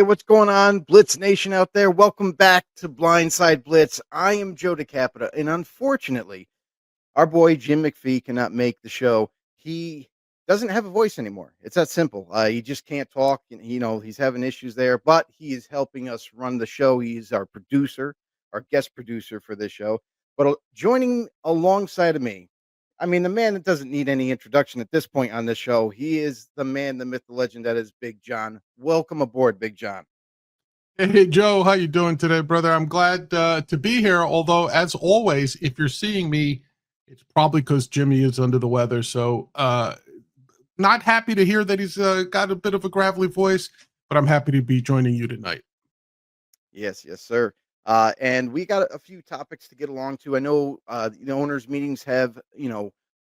what's going on, Blitz Nation out there? Welcome back to Blindside Blitz. I am Joe DeCapita, and unfortunately, our boy Jim McPhee cannot make the show. He doesn't have a voice anymore. It's that simple. He just can't talk, and he's having issues there. But he is helping us run the show. He's our producer, our guest producer for this show. But joining alongside of me, I mean, the man that doesn't need any introduction at this point on the show. He is the man, the myth, the legend that is Big John. Welcome aboard, Big John. Hey Joe, how you doing today, brother? I'm glad to be here. Although, as always, if you're seeing me, it's probably because Jimmy is under the weather. So, not happy to hear that he's got a bit of a gravelly voice, but I'm happy to be joining you tonight. Yes, yes, sir. And we got a few topics to get along to. I know the owners' meetings have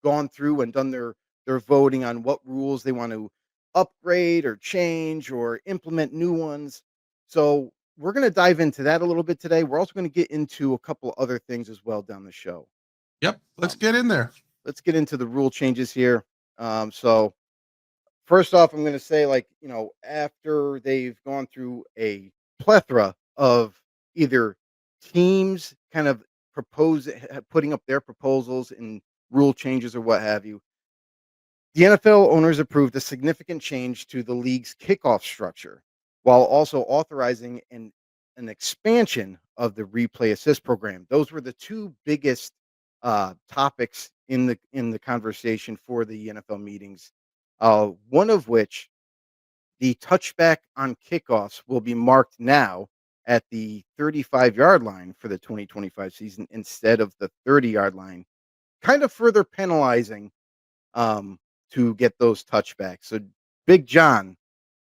gone through and done their voting on what rules they want to upgrade or change or implement new ones. So we're going to dive into that a little bit today. We're also going to get into a couple other things as well down the show. Yep, let's Um, get in there. let's get into the rule changes here. So first off, I'm going to say, after they've gone through a plethora of either teams kind of putting up their proposals and rule changes or what have you, the NFL owners approved a significant change to the league's kickoff structure while also authorizing an expansion of the replay assist program. Those were the two biggest topics in the conversation for the NFL meetings. One of which, the touchback on kickoffs, will be marked now at the 35-yard line for the 2025 season instead of the 30-yard line, kind of further penalizing um, to get those touchbacks. So, Big John,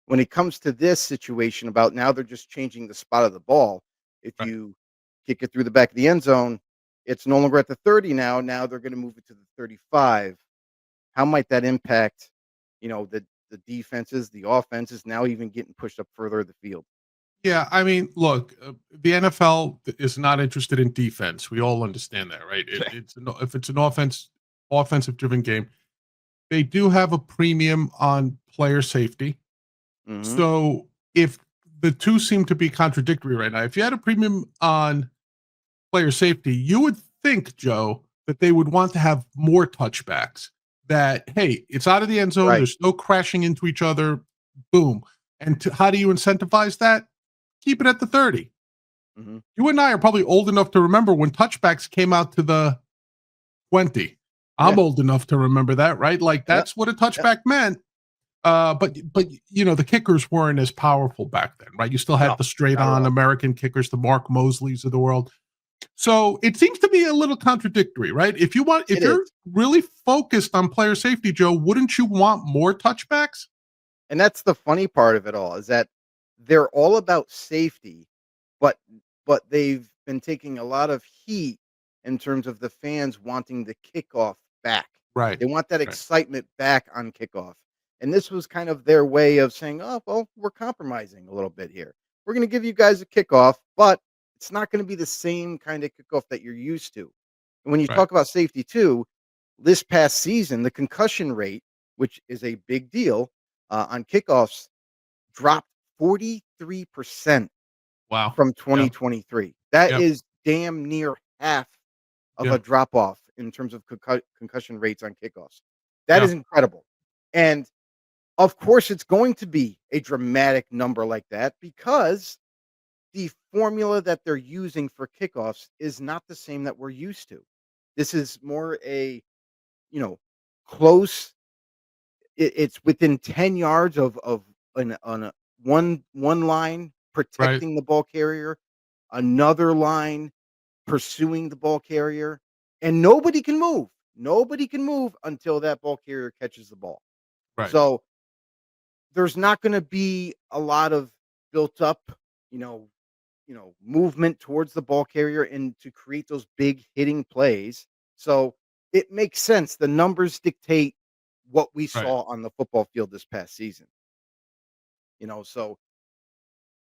when it comes to this situation about now they're just changing the spot of the ball, if Right. you kick it through the back of the end zone, it's no longer at the 30 now. Now they're going to move it to the 35. How might that impact, the defenses, the offenses now even getting pushed up further the field? Yeah, I mean, look, the NFL is not interested in defense. We all understand that, right? If it's an offensive driven game, they do have a premium on player safety. Mhm. So if the two seem to be contradictory right now, if you had a premium on player safety, you would think, Joe, that they would want to have more touchbacks. That, hey, it's out of the end zone. Right. There's no crashing into each other. Boom. And how do you incentivize that? Keep it at the 30. Mhm. You and I are probably old enough to remember when touchbacks came out to the 20. Yeah. I'm old enough to remember that, right? Like Yep. that's what a Yep. touchback meant. But the kickers weren't as powerful back then, right? You still had No, the straight not at on all. American kickers, the Mark Mosleys of the world. So it seems to be a little contradictory, right? It If is. you're really focused on player safety, Joe, wouldn't you want more touchbacks? And that's the funny part of it all, is that they're all about safety, but they've been taking a lot of heat in terms of the fans wanting the kickoff back. Right. They want that Right. excitement back on kickoff. And this was kind of their way of saying, "Oh, well, we're compromising a little bit here. We're going to give you guys a kickoff, but it's not going to be the same kind of kickoff that you're used to." And when you Right. talk about safety too, this past season, the concussion rate, which is a big deal on kickoffs, dropped 43% Wow. from Yep. 2023. That Yep. is damn near half of a Yeah. drop off in terms of concussion rates on kickoffs. That Yeah. is incredible. And of course, it's going to be a dramatic number like that because the formula that they're using for kickoffs is not the same that we're used to. This is more a, you know, close. It's within 10 yards of on a one line Right. protecting the ball carrier, another line pursuing the ball carrier, and nobody can move. Nobody can move until that ball carrier catches the ball. Right. So there's not going to be a lot of built up, you know, movement towards the ball carrier and to create those big hitting plays. So it makes sense. The numbers dictate what we Right. saw on the football field this past season. So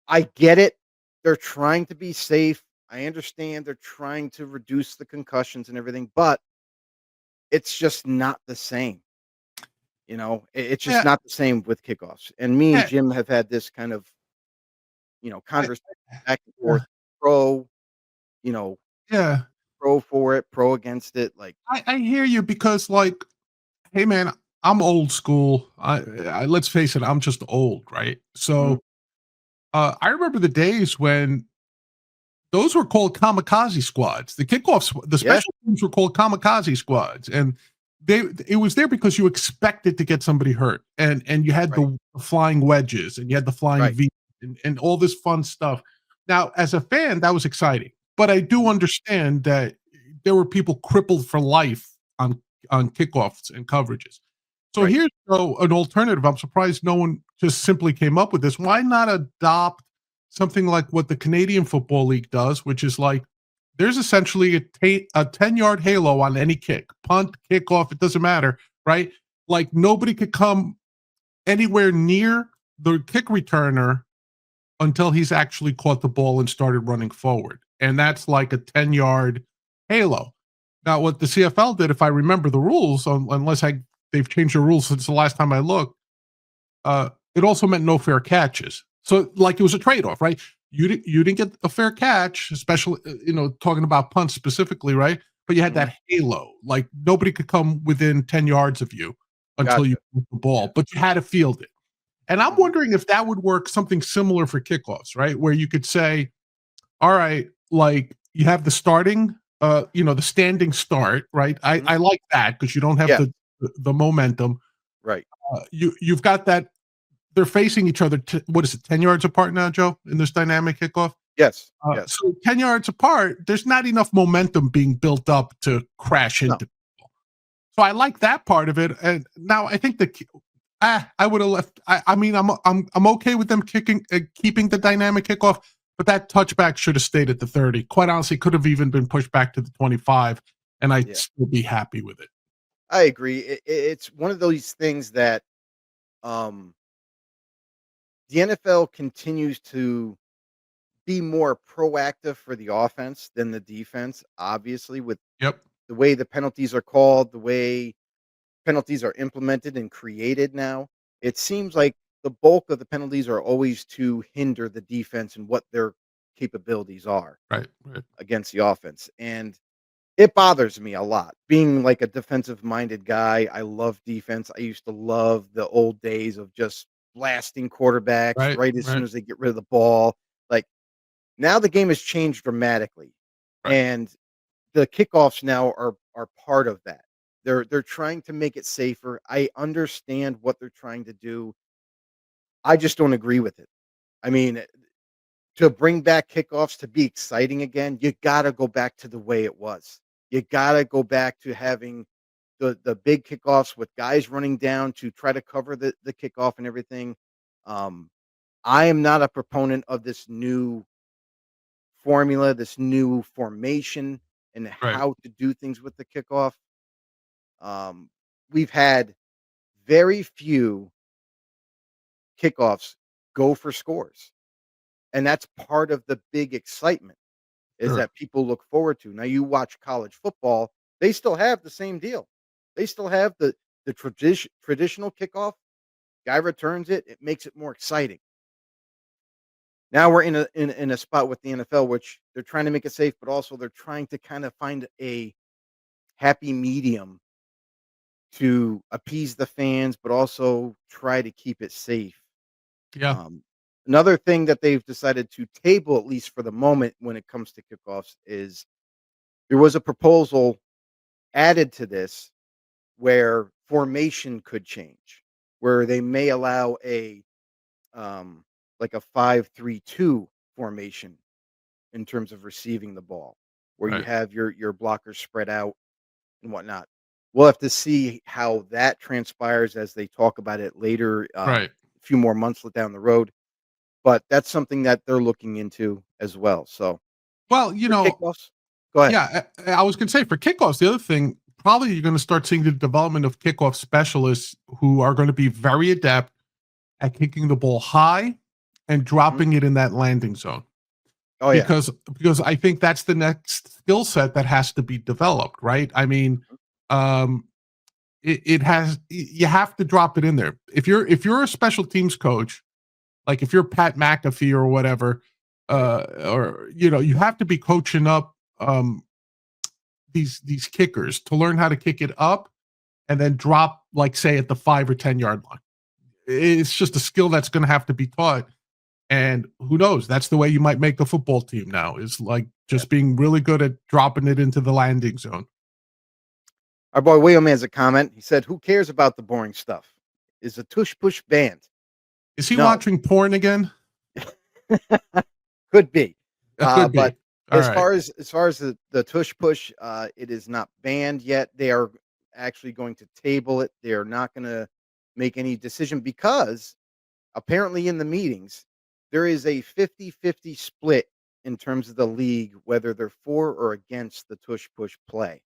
I get it. They're trying to be safe. I understand they're trying to reduce the concussions and everything, but it's just not the same. It's just Yeah. not the same with kickoffs. And me and Yeah. Jim have had this kind of I, conversation back and yeah, forth, pro, you know, yeah. pro for it, pro against it. Like, I hear you because, like, hey, man, I'm old school. Let's face it, I'm just old, right? mhm, So I remember the days when those were called kamikaze squads. The kickoffs, the yeah, special teams were called kamikaze squads, and it was there because you expected to get somebody hurt, and you had right, the flying wedges, and you had the flying right, V, and all this fun stuff. Now, as a fan, that was exciting, but I do mhm, understand that there were people crippled for life on kickoffs and coverages. So right, here's an alternative. I'm surprised no one just simply came up with this. Why not adopt something like what the Canadian Football League does, which is like there's essentially a 10-yard halo on any kick, punt, kickoff, it doesn't matter, right? Like nobody could come anywhere near the kick returner until he's actually caught the ball and started running forward. And that's like a 10-yard halo. Now, what the CFL did, if I remember the rules, unless they've changed the rules since the last time I looked, it also meant no fair catches. So like it was a trade-off, right? You didn't get a fair catch, especially talking about punts specifically, right? But you had mhm, that halo, like nobody could come within 10 yards of you until you gotcha, put the yeah, ball, but you had to field it. And I'm mhm, wondering if that would work something similar for kickoffs, right? Where you could say, all right, like you have the starting, the standing start, right? I mhm, I like that because you don't have yeah, the momentum. right, You've got that they're facing each other. What is it, 10 yards apart now, Joe, in this dynamic kickoff? yes, yes, So 10 yards apart, there's not enough momentum being built up to crash no, into. So I like that part of it. And now I think I would have left. I mean, I'm okay with them keeping the dynamic kickoff, but that touchback should have stayed at the 30. Quite honestly, could have even been pushed back to the 25, and I'd yeah, still be happy with it. I agree. It's one of those things that, um, the NFL continues to be more proactive for the offense than the defense, obviously, with Yep. the way the penalties are called, the way penalties are implemented and created now. It seems like the bulk of the penalties are always to hinder the defense and what their capabilities are Right. Right. against the offense. And it bothers me a lot. Being like a defensive minded guy, I love defense. I used to love the old days of just blasting quarterbacks Right. right as soon Right. as they get rid of the ball. Like, now the game has changed dramatically, Right. and the kickoffs now are part of that. They're trying to make it safer. I understand what they're trying to do. I just don't agree with it. I mean, to bring back kickoffs to be exciting again, you gotta go back to the way it was. You gotta go back to having the big kickoffs with guys running down to try to cover the kickoff and everything. Um, I am not a proponent of this new formula, this new formation, and Right. how to do things with the kickoff. Um, we've had very few kickoffs go for scores, and that's part of the big excitement is Sure. that people look forward to. Now, you watch college football, they still have the same deal. They still have the traditional kickoff. Guy returns it, it makes it more exciting. Now we're in a spot with the NFL, which they're trying to make it safe, but also they're trying to kind of find a happy medium to appease the fans, but also try to keep it safe. Yeah. Um, Another thing that they've decided to table, at least for the moment, when it comes to kickoffs, is there was a proposal added to this where formation could change, where they may allow um, like a 5-3-2 formation in terms of receiving the ball, where you Right. have your blockers spread out and whatnot. We'll have to see how that transpires as they talk about it later, Right. a few more months down the road, but that's something that they're looking into as well. So, Well, for kickoffs, go ahead. yeah, I was going to say for kickoffs, the other thing, probably you're going to start seeing the development of kickoff specialists who are going to be very adept at kicking the ball high and Mhm. dropping it in that landing zone. Oh, yeah. Because I think that's the next skill set that has to be developed, right? I mean, Mhm. um, you have to drop it in there. If you're a special teams coach Like if you're Pat McAfee or whatever, or you have to be coaching up these kickers to learn how to kick it up and then drop, like say at the 5 or 10 yard line. It's just a skill that's going to have to be taught. And who knows? That's the way you might make a football team now, is like just being really good at dropping it into the landing zone. Our boy William has a comment. He said, "Who cares about the boring stuff? Is the Tush Push banned?" Is he No, watching porn again? could be. That could But be. All right. as far as the Tush Push, it is not banned yet. They are actually going to table it. They are not going to make any decision because apparently in the meetings there is a 50-50 split in terms of the league whether they're for or against the Tush Push play.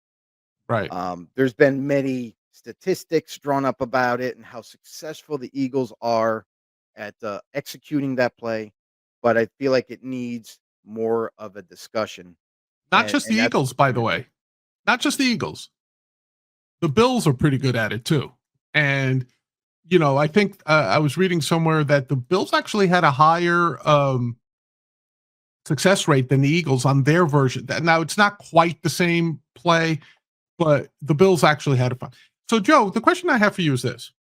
Right. There's been many statistics drawn up about it and how successful the Eagles are at executing that play, but I feel like it needs more of a discussion, Not just the and that's Eagles, what by we're the gonna do. way. Not just the Eagles. The Bills are pretty good at it too. And I think I was reading somewhere that the Bills actually had a higher success rate than the Eagles on their version. Now it's not quite the same play, but the Bills actually had a fun. So, Joe, the question I have for you is this.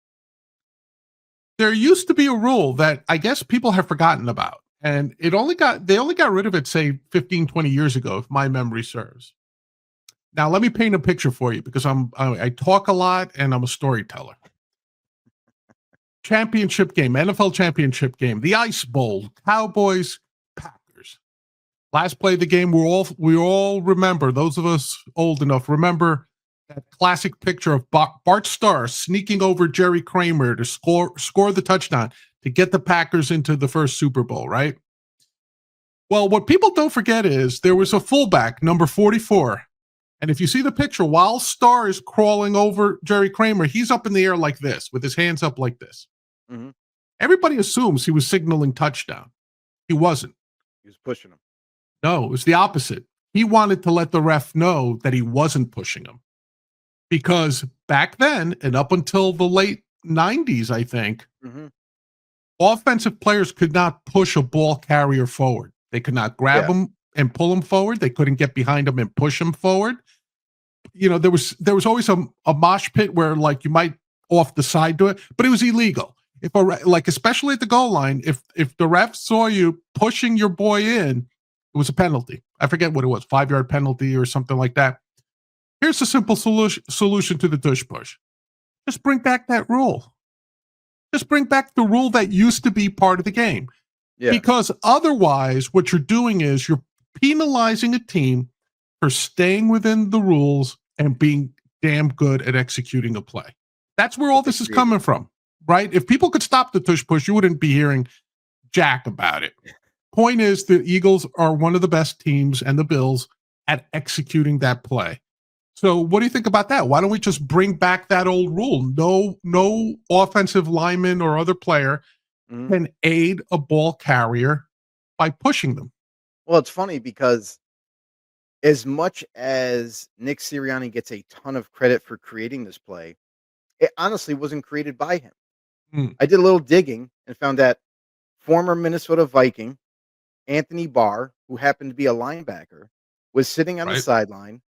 There used to be a rule that I guess people have forgotten about, and they only got rid of it, say, 15, 20 years ago, if my memory serves. Now, let me paint a picture for you because I talk a lot and I'm a storyteller. Championship game, NFL championship game, the Ice Bowl, Cowboys, Packers. Last play of the game, we all remember, those of us old enough remember that classic picture of Bart Starr sneaking over Jerry Kramer to score the touchdown to get the Packers into the first Super Bowl, right? Well, what people don't forget is there was a fullback, number 44. And if you see the picture, while Starr is crawling over Jerry Kramer, he's up in the air like this, with his hands up like this. Mhm. Everybody assumes he was signaling touchdown. He wasn't. He was pushing them. No, it was the opposite. He wanted to let the ref know that he wasn't pushing him. Because back then, and up until the late 90s, I think, Mhm. offensive players could not push a ball carrier forward. They could not grab Yeah. him and pull him forward. They couldn't get behind him and push him forward. There was always a mosh pit where like you might off the side do it, but it was illegal. If especially at the goal line, if the ref saw you pushing your boy in, it was a penalty. I forget what it was, 5-yard penalty or something like that. Here's a simple solution to the Tush Push. Just bring back that rule. Just bring back the rule that used to be part of the game. Yeah. Because otherwise, what you're doing is you're penalizing a team for staying within the rules and being damn good at executing a play. That's where all this is coming from, right? If people could stop the Tush Push, you wouldn't be hearing jack about it. Point is, the Eagles are one of the best teams, and the Bills, at executing that play. So what do you think about that? Why don't we just bring back that old rule? No offensive lineman or other player Mhm. can aid a ball carrier by pushing them. Well, it's funny because as much as Nick Sirianni gets a ton of credit for creating this play, it honestly wasn't created by him. Mm, I did a little digging and found that former Minnesota Viking Anthony Barr, who happened to be a linebacker, was sitting on the right? sideline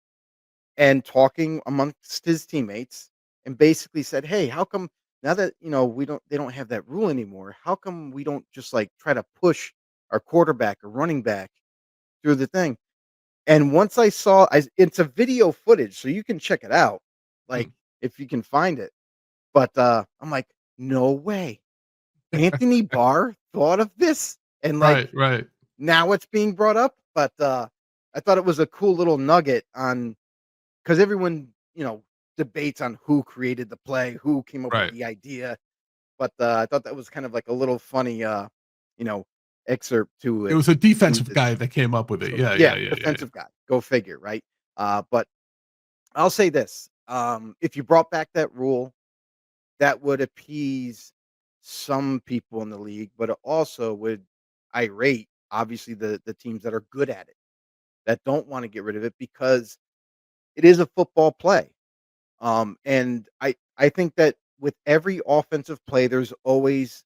and talking amongst his teammates and basically said, "Hey, how come now that, they don't have that rule anymore, how come we don't just like try to push our quarterback or running back through the thing?" And once it's a video footage, so you can check it out, like Mm, if you can find it. But I'm like, "No way. Anthony Barr thought of this?" And like right. now it's being brought up, but I thought it was a cool little nugget on because everyone, debates on who created the play, who came up with Right. the idea. But I thought that was kind of like a little funny, you know, excerpt to It it. was a And defensive guy that came up with it. so, Yeah. yeah, defensive guy. Go figure, right? But I'll say this: if you brought back that rule, that would appease some people in the league, but it also would irate, obviously, the teams that are good at it, that don't want to get rid of it because it is a football play. And I think that with every offensive play, there's always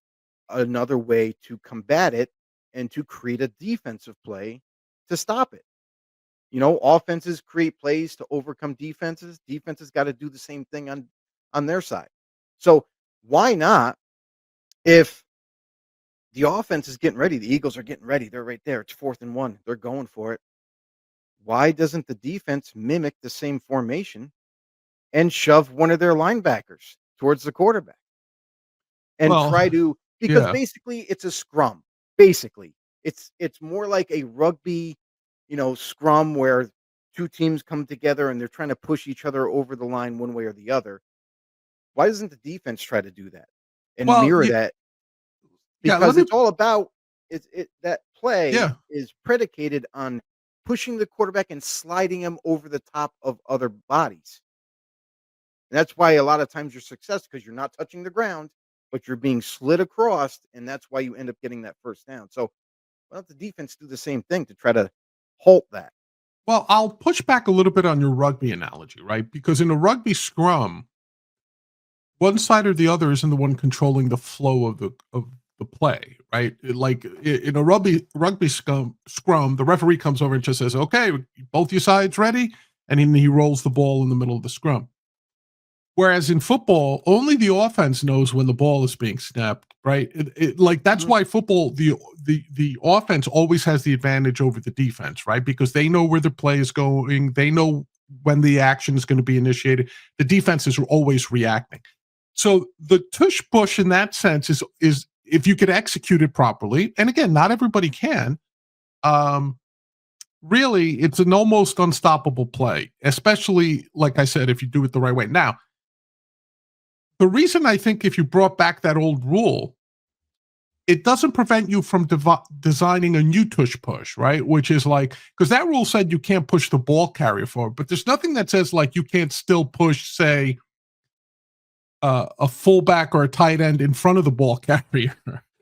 another way to combat it and to create a defensive play to stop it. Offenses create plays to overcome defenses. Defenses got to do the same thing on their side. So why not if the offense is getting ready, the Eagles are getting ready, they're right there. It's 4th and 1. They're going for it. Why doesn't the defense mimic the same formation and shove one of their linebackers towards the quarterback and Well, try to because yeah. basically it's a scrum. Basically, it's more like a rugby, scrum where two teams come together and they're trying to push each other over the line one way or the other. Why doesn't the defense try to do that and Well, mirror that? yeah, let Because me it's all about that play yeah. is predicated on pushing the quarterback and sliding him over the top of other bodies. And that's why a lot of times you're successful because you're not touching the ground, but you're being slid across, and that's why you end up getting that first down. So why don't the defense do the same thing to try to halt that? Well, I'll push back a little bit on your rugby analogy, right? Because in a rugby scrum, one side or the other isn't the one controlling the flow of the play, right? In a rugby scrum, the referee comes over and just says, "Okay, both your sides ready," and then he rolls the ball in the middle of the scrum. Whereas in football, only the offense knows when the ball is being snapped, right? That's Mhm. why football, the offense always has the advantage over the defense, right? Because they know where the play is going, they know when the action is going to be initiated. The defense is always reacting. So the tush push in that sense is if you could execute it properly, and again, not everybody can. Um, Really, it's an almost unstoppable play, especially like I said, if you do it the right way. Now, the reason I think if you brought back that old rule, it doesn't prevent you from designing a new tush push, right? Which is like, because that rule said you can't push the ball carrier forward, but there's nothing that says like you can't still push, say, a fullback or a tight end in front of the ball carrier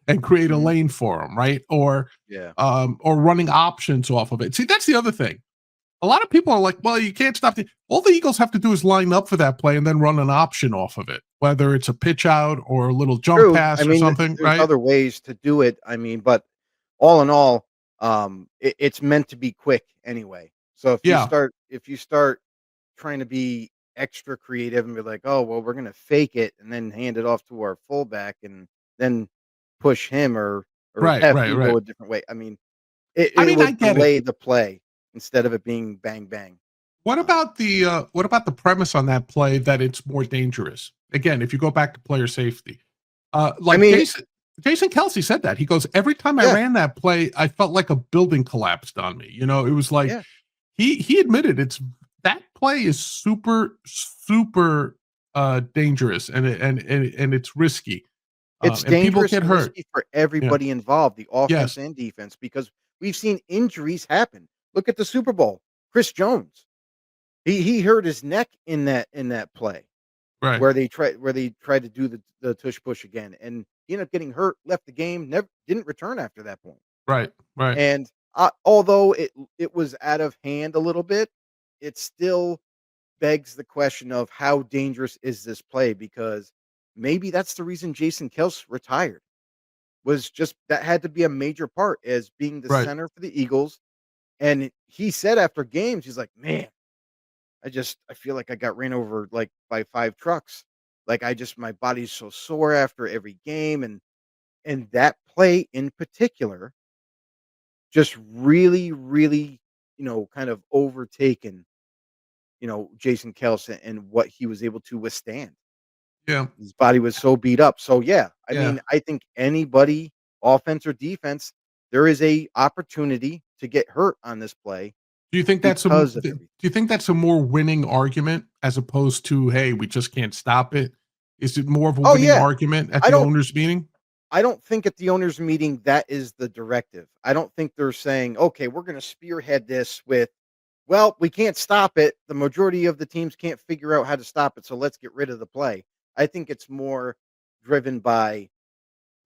and create a Mhm. lane for them, right? Yeah. Or running options off of it. See, that's the other thing. A lot of people are like, well, you can't stop all the Eagles have to do is line up for that play and then run an option off of it, whether it's a pitch out or a little jump True. I pass or mean, something, there's right? other ways to do it. I mean, but all in all, it's meant to be quick anyway. So Yeah, if you start trying to be extra creative and be like, "Oh, well, we're gonna fake it and then hand it off to our fullback and then push him or right, have right, him right. go a different way." I mean, it I it mean, I would get it. delay the play instead of it being bang bang. Um, What about the premise on that play that it's more dangerous? Again, if you go back to player safety, I like mean, Jason Kelsey said that he goes every time I yeah, ran that play, I felt like a building collapsed on me. It was like yeah. he admitted that play is super dangerous and it's risky, It's and people dangerous get and hurt. risky for Yeah. everybody involved, the offense Yes. and defense, because we've seen injuries happen. Look at the Super Bowl. Chris Jones, he hurt his neck in that play Right. where they tried to do the tush push again, and he ended up getting hurt, left the game, never didn't return after that point. Right. Right. And, although it was out of hand a little bit, it still begs the question of how dangerous is this play because maybe that's the reason Jason Kelsey retired. Was just that had to be a major part as being the Right. center for the Eagles, and he said after games, he's like, "Man, I feel like I got ran over, like, by 5 trucks. Like, my body's so sore after every game," and that play in particular just really, really, kind of overtaken, Jason Kelsey and what he was able to withstand. Yeah. His body was so beat up. So, yeah, I Yeah. mean, I think anybody, offense or defense, there is a opportunity to get hurt on this play Do you think because of do everything. you think that's a more winning argument as opposed to, hey, we just can't stop it? Is it more of a Oh, winning yeah. argument at I the don't owners meeting? I don't think at the owners meeting that is the directive. I don't think they're saying, "Okay, we're gonna spearhead this with, well, we can't stop it. The majority of the teams can't figure out how to stop it, so let's get rid of the play." I think it's more driven by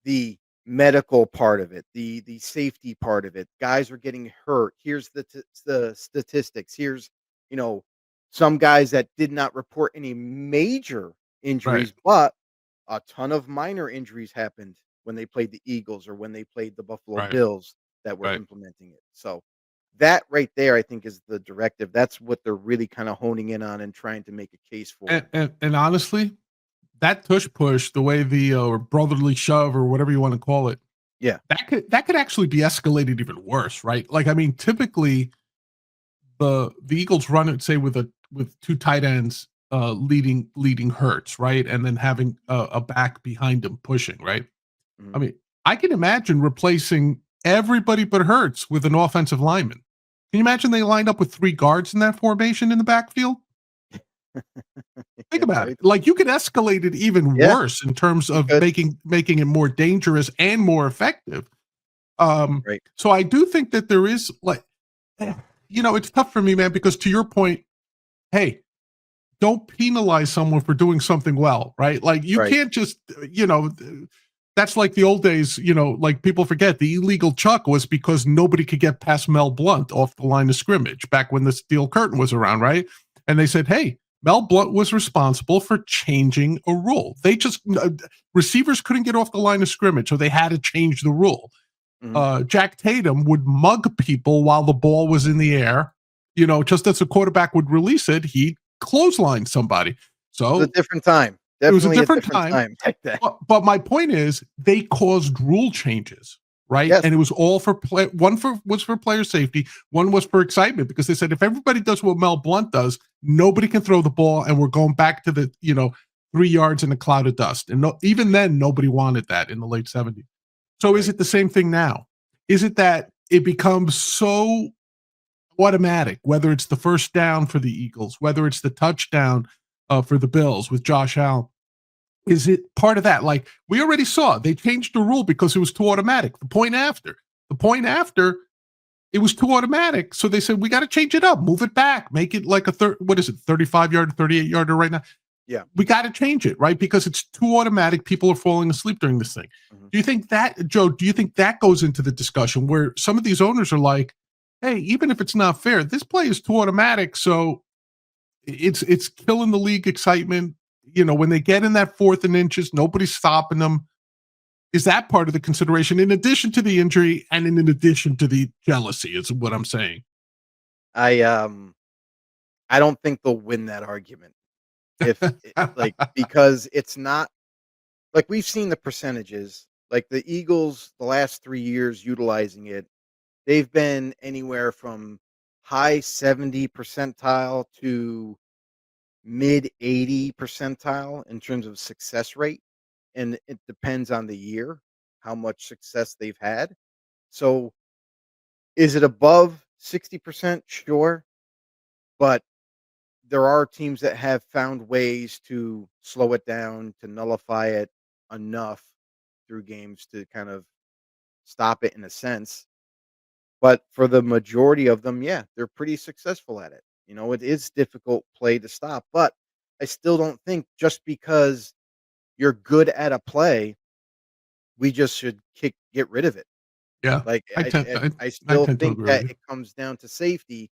the medical part of it, the safety part of it. Guys are getting hurt. Here's the statistics. Here's, you know, some guys that did not report any major Right. injuries, but a ton of minor injuries happened when they played the Eagles or when they played the Buffalo Right. Bills that were Right. implementing it. So that right there, I think, is the directive. That's what they're really kind of honing in on and trying to make a case for. And honestly, that tush push, the way the brotherly shove or whatever you want to call it, Yeah. that could actually be escalated even worse, right? Like, I mean, typically the Eagles run it, say, with two tight ends leading Hurts, right, and then having a back behind him pushing, right. I Mhm. mean, I can imagine replacing everybody but Hurts with an offensive lineman. Can you imagine they lined up with 3 guards in that formation in the backfield? Think Yeah, about right. it. Like, you could escalate it even Yeah, worse in terms you of could. making it more dangerous and more effective. Right. So I do think that there is, like, it's tough for me, man, because to your point, hey, don't penalize someone for doing something well, right? Like, you Right. can't just, that's like the old days, like, people forget the illegal chuck was because nobody could get past Mel Blount off the line of scrimmage back when the steel curtain was around, right? And they said, hey, Mel Blount was responsible for changing a rule. They just, receivers couldn't get off the line of scrimmage, so they had to change the rule. Mhm. Jack Tatum would mug people while the ball was in the air. Just as a quarterback would release it, he'd clothesline somebody. It was a So different time. it was a Definitely a different different time. time back then. But my point is, they caused rule changes, right? Yes. And it was all for was for player safety, one was for excitement, because they said if everybody does what Mel Blount does, nobody can throw the ball, and we're going back to the 3 yards in a cloud of dust. And even then, nobody wanted that in the late 70s. So is Right. it the same thing now? Is it that it becomes so automatic, whether it's the first down for the Eagles, whether it's the touchdown for the Bills with Josh Allen? Is it part of that? Like, we already saw they changed the rule because it was too automatic. The point after, it was too automatic. So they said, we got to change it up, move it back, make it like a 35 yard, 38 yarder right now. Yeah. We got to change it, right? Because it's too automatic. People are falling asleep during this thing. Mhm. Do you think that, Joe, goes into the discussion where some of these owners are like, hey, even if it's not fair, this play is too automatic. So it's killing the league excitement. When they get in that 4th and inches, nobody's stopping them. Is that part of the consideration in addition to the injury and in addition to the jealousy is what I'm saying? I don't think they'll win that argument because it's not like we've seen the percentages, like the Eagles the last 3 years utilizing it. They've been anywhere from high 70 percentile to mid 80 percentile in terms of success rate, and it depends on the year how much success they've had. So, is it above 60%? Sure, but there are teams that have found ways to slow it down, to nullify it enough through games to kind of stop it in a sense. But for the majority of them, yeah, they're pretty successful at it. It is difficult play to stop, but I still don't think just because you're good at a play, we just should get rid of it. Yeah, Like, I I tend I I, I I still tend to think agree with that you. it comes down to safety.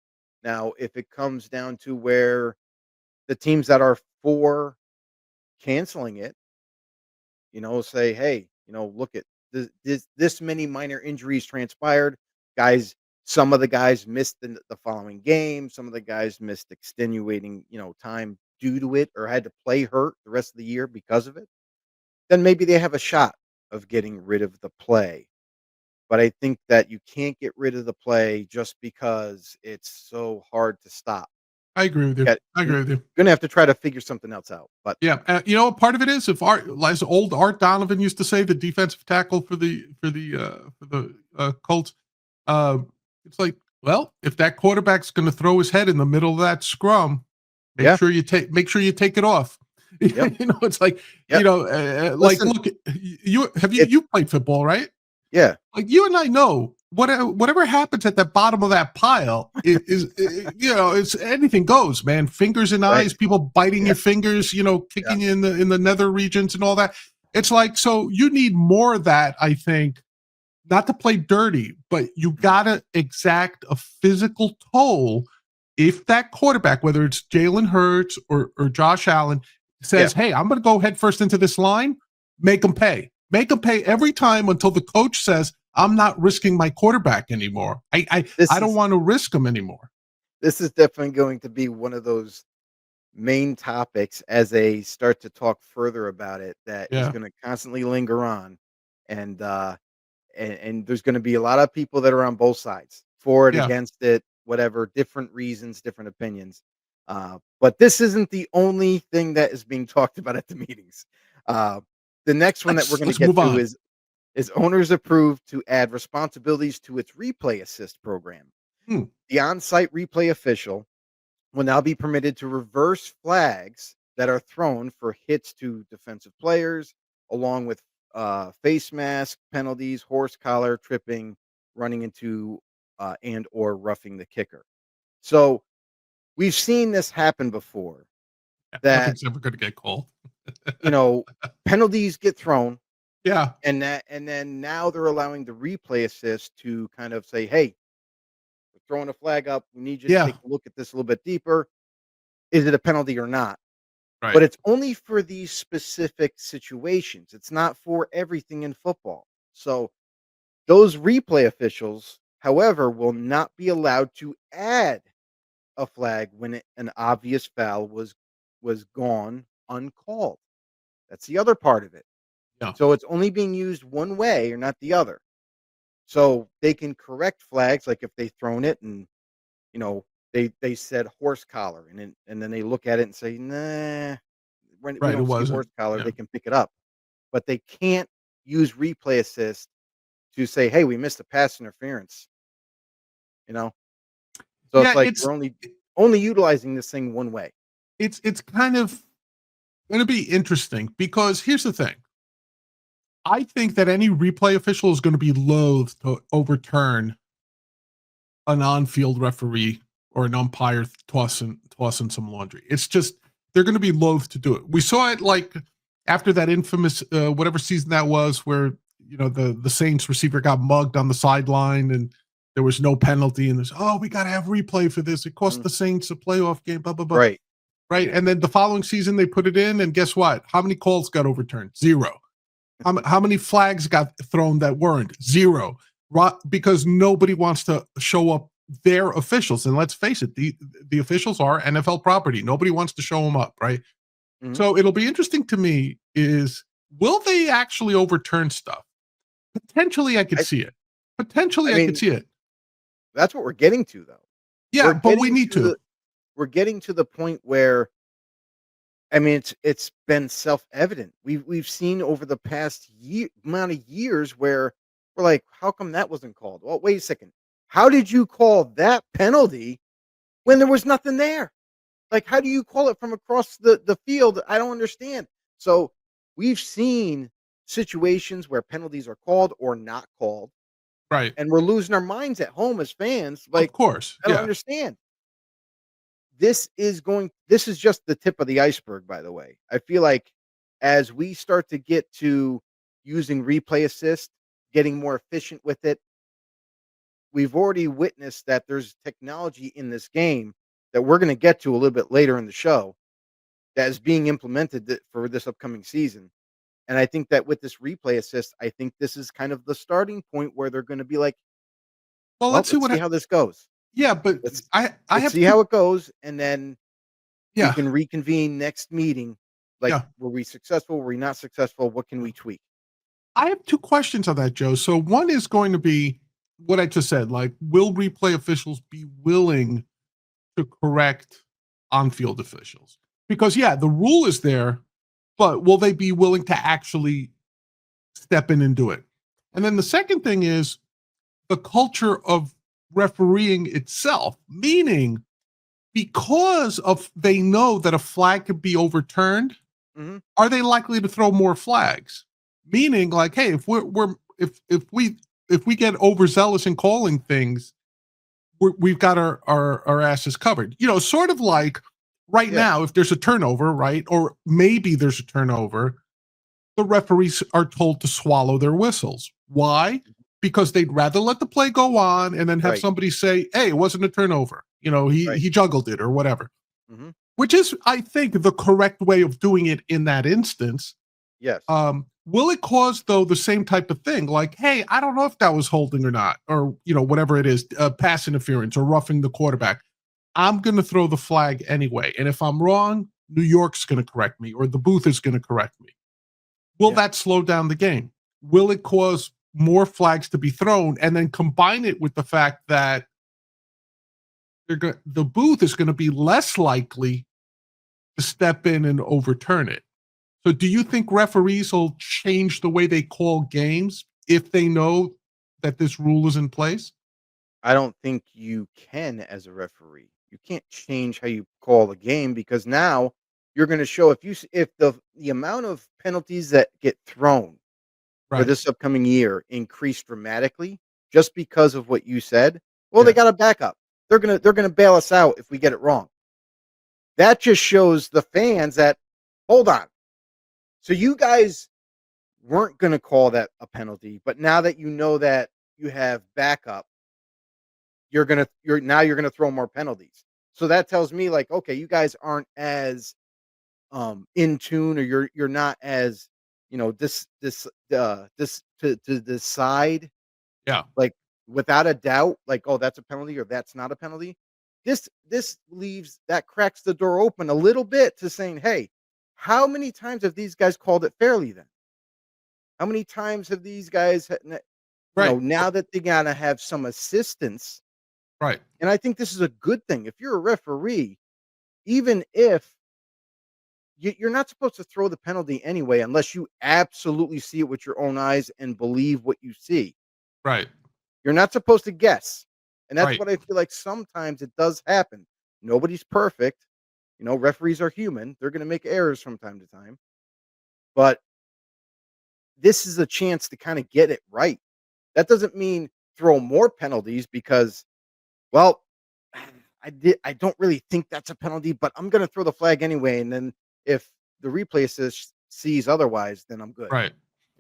Now, if it comes down to where the teams that are for canceling it, say, "Hey, look at this many minor injuries transpired. Guys, some of the guys missed the following game. Some of the guys missed extenuating, time due to it or had to play hurt the rest of the year because of it." Then maybe they have a shot of getting rid of the play. But I think that you can't get rid of the play just because it's so hard to stop. I agree with you. Yeah, I you're agree with you. gonna have to try to figure something else out. But Yeah, part of it is, if as old Art Donovan used to say, the defensive tackle for the Colts, uh, it's like, well, if that quarterback's going to throw his head in the middle of that scrum, make yeah, sure you take it off. yep, It's like, yep. like, Listen, look, it you played football, right? yeah, Like, you and I know whatever happens at the bottom of that pile it's anything goes, man. Fingers and right, eyes, people biting yeah, your fingers, yeah, kicking you in the nether regions and all that. It's like, so you need more of that, I think, not to play dirty, but you mhm, gotta exact a physical toll if that quarterback, whether it's Jalen Hurts or Josh Allen, yeah, says, hey, I'm gonna go head first into this line, make them pay. Make them pay every time until the coach says, I'm not risking my quarterback anymore. I don't want to risk him anymore. This is definitely going to be one of those main topics as they start to talk further about it that is Yeah. going to constantly linger on. And, and there's going to be a lot of people that are on both sides for it, Yeah. against it, whatever, different reasons, different opinions. But this isn't the only thing that is being talked about at the meetings. The next one that we're going to Let's get move to on. is owners approved to add responsibilities to its replay assist program. Hmm. The on-site replay official will now be permitted to reverse flags that are thrown for hits to defensive players, along with face mask penalties, horse collar, tripping, running into, and or roughing the kicker. So we've seen this happen before. That Nothing's ever going to get called. you know penalties get thrown, Yeah. and then now they're allowing the replay assist to kind of say, "Hey, we're throwing a flag up. We need you to Yeah. take a look at this a little bit deeper. Is it a penalty or not?" Right. But it's only for these specific situations. It's not for everything in football. So those replay officials, however, will not be allowed to add a flag when an obvious foul was gone uncalled. That's the other part of it. Yeah. So it's only being used one way or not the other. So they can correct flags, like if they've thrown it and you know they said horse collar, and then they look at it and say, nah, we Right. It don't see wasn't. horse collar. Yeah. They can pick it up, but they can't use replay assist to say, hey, we missed a pass interference. You know, so it's Yeah. like we're only utilizing this thing one way. It's kind of going to be interesting because here's the thing. I think that any replay official is going to be loath to overturn an on-field referee or an umpire tossing some laundry. It's just they're going to be loath to do it. We saw it like after that infamous whatever season that was, where the Saints receiver got mugged on the sideline and there was no penalty, and there's we got to have replay for this. It cost Mhm. the Saints a playoff game. Blah blah blah. Right. Right, and then the following season they put it in, and guess what? How many calls got overturned? Zero. How many flags got thrown that weren't? Zero. Because nobody wants to show up their officials. And let's face it, the officials are NFL property. Nobody wants to show them up, right? Mhm. So it'll be interesting to me is, will they actually overturn stuff? Potentially, I could see it. Potentially, I I could mean, see it. that's what we're getting to, though. Yeah, but we need to. We're getting to the point where, I mean, it's been self-evident. We've seen over the past amount of years where we're like, how come that wasn't called? Well, wait a second. How did you call that penalty when there was nothing there? Like, how do you call it from across the field? I don't understand. So we've seen situations where penalties are called or not called, Right. and we're losing our minds at home as fans. Of Like, course. I don't Yeah. understand. This is just the tip of the iceberg, by the way. I feel like as we start to get to using replay assist, getting more efficient with it, we've already witnessed that there's technology in this game that we're going to get to a little bit later in the show that is being implemented for this upcoming season. And I think that with this replay assist, I think this is kind of the starting point where they're going to be like, Well, well, let's see let's what. see how this goes. Yeah, but Let's I let's have see how it goes, and then we Yeah. can reconvene next meeting. Like, Yeah. were we successful? Were we not successful? What can we tweak? I have two questions on that, Joe. So one is going to be what I just said, like, will replay officials be willing to correct on-field officials? Because yeah, the rule is there, but will they be willing to actually step in and do it? And then the second thing is the culture of refereeing itself, meaning because of they know that a flag could be overturned, Mhm. are they likely to throw more flags? Meaning, like, hey, if we get overzealous in calling things, we've got our asses covered. Sort of like right Yeah. now, if there's a turnover, right, or maybe there's a turnover, the referees are told to swallow their whistles. Why? Because they'd rather let the play go on and then have Right. somebody say, "Hey, it wasn't a turnover. Right. He juggled it or whatever." Mhm. Which is, I think, the correct way of doing it in that instance. Yes. will it cause though the same type of thing? Like, hey, I don't know if that was holding or not, or whatever it is, pass interference or roughing the quarterback. I'm going to throw the flag anyway, and if I'm wrong, New York's going to correct me, or the booth is going to correct me. Will that slow down the game? Will it cause more flags to be thrown, and then combine it with the fact that the booth is going to be less likely to step in and overturn it? So do you think referees will change the way they call games if they know that this rule is in place? I don't think you can as a referee. You can't change how you call a game because now you're going to show if the amount of penalties that get thrown for Right. this upcoming year increased dramatically just because of what you said. Well, they Yeah. got a backup. They're gonna bail us out if we get it wrong. That just shows the fans that hold on. So you guys weren't gonna call that a penalty, but now that you know that you have backup, you're gonna throw more penalties. So that tells me like, okay, you guys aren't as in tune, or you're not as this to decide Yeah. like without a doubt, like, oh, that's a penalty or that's not a penalty. This leaves that cracks the door open a little bit to saying, hey, how many times have these guys called it fairly then? How many times have these guys Right. now that they gotta have some assistance, Right. and I think this is a good thing. If you're a referee, even if you're not supposed to throw the penalty anyway, unless you absolutely see it with your own eyes and believe what you see. Right. You're not supposed to guess. And that's Right. what I feel like sometimes it does happen. Nobody's perfect. Referees are human. They're going to make errors from time to time. But this is a chance to kind of get it right. That doesn't mean throw more penalties because, well, I don't really think that's a penalty, but I'm going to throw the flag anyway. And then if the replay sees otherwise, then I'm good. Right.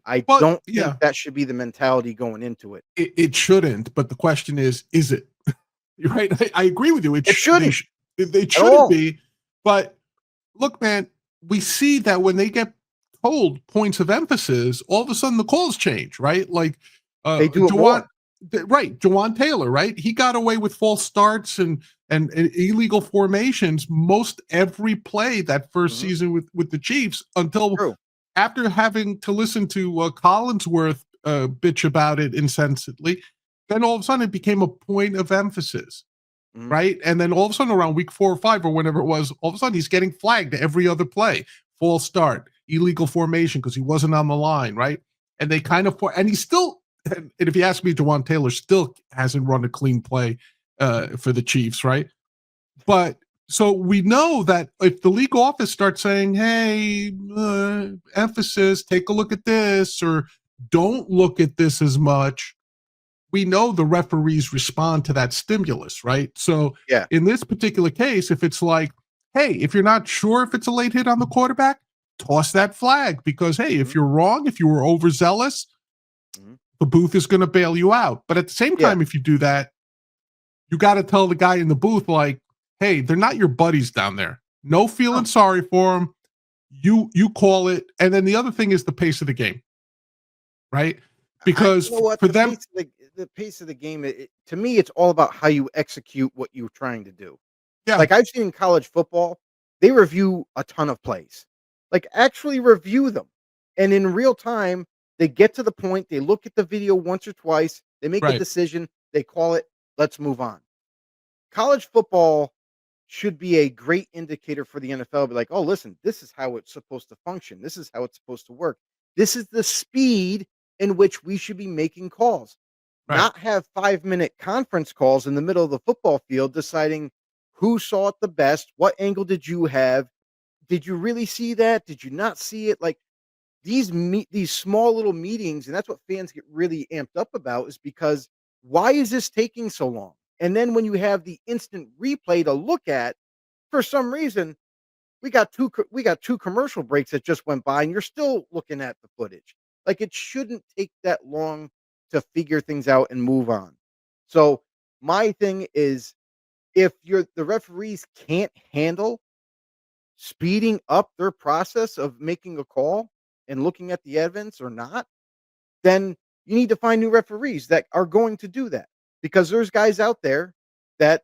I Well, don't think yeah, that should be the mentality going into it. it shouldn't. But the question is it? You're right. I agree with you. It shouldn't It at shouldn't all. be. But look, man, we see that when they get told points of emphasis, all of a sudden the calls change, right? Like They do it Jawan, more. right? Jawan Taylor, right? He got away with false starts and illegal formations most every play that first Mhm. season with the Chiefs until True. after having to listen to Collinsworth bitch about it incessantly. Then all of a sudden it became a point of emphasis, Mhm. right? And then all of a sudden around week 4 or 5 or whenever it was, all of a sudden he's getting flagged every other play, false start, illegal formation because he wasn't on the line, right? And they kind of and he's still, and if you ask me, Jawan Taylor still hasn't run a clean play for the Chiefs, right? But so we know that if the league office starts saying, "Hey, emphasis, take a look at this," or "Don't look at this as much," we know the referees respond to that stimulus, right? So Yeah. in this particular case, if it's like, hey, if you're not sure if it's a late hit on the quarterback, toss that flag because, hey, Mhm. if you're wrong, if you were overzealous, Mhm. the booth is going to bail you out. But at the same Yeah. time, if you do that, you got to tell the guy in the booth, like, hey, they're not your buddies down there. No feeling No. sorry for them. You call it. And then the other thing is the pace of the game, right? You Because know what? for them, The pace of the game, to me, it's all about how you execute what you're trying to do. yeah, Like I've seen in college football, they review a ton of plays. Like actually review them. And in real time, they get to the point, they look at the video once or twice, they make a right, decision, they call it, let's move on. College football should be a great indicator for the NFL. Be like, oh, listen, this is how it's supposed to function. This is how it's supposed to work. This is the speed in which we should be making calls, right, not have 5-minute conference calls in the middle of the football field deciding who saw it the best. What angle did you have? Did you really see that? Did you not see it? Like these small little meetings, and that's what fans get really amped up about is because why is this taking so long? And then when you have the instant replay to look at, for some reason, we got two commercial breaks that just went by, and you're still looking at the footage. Like it shouldn't take that long to figure things out and move on. So my thing is, if the referees can't handle speeding up their process of making a call and looking at the evidence or not, then you need to find new referees that are going to do that, because there's guys out there that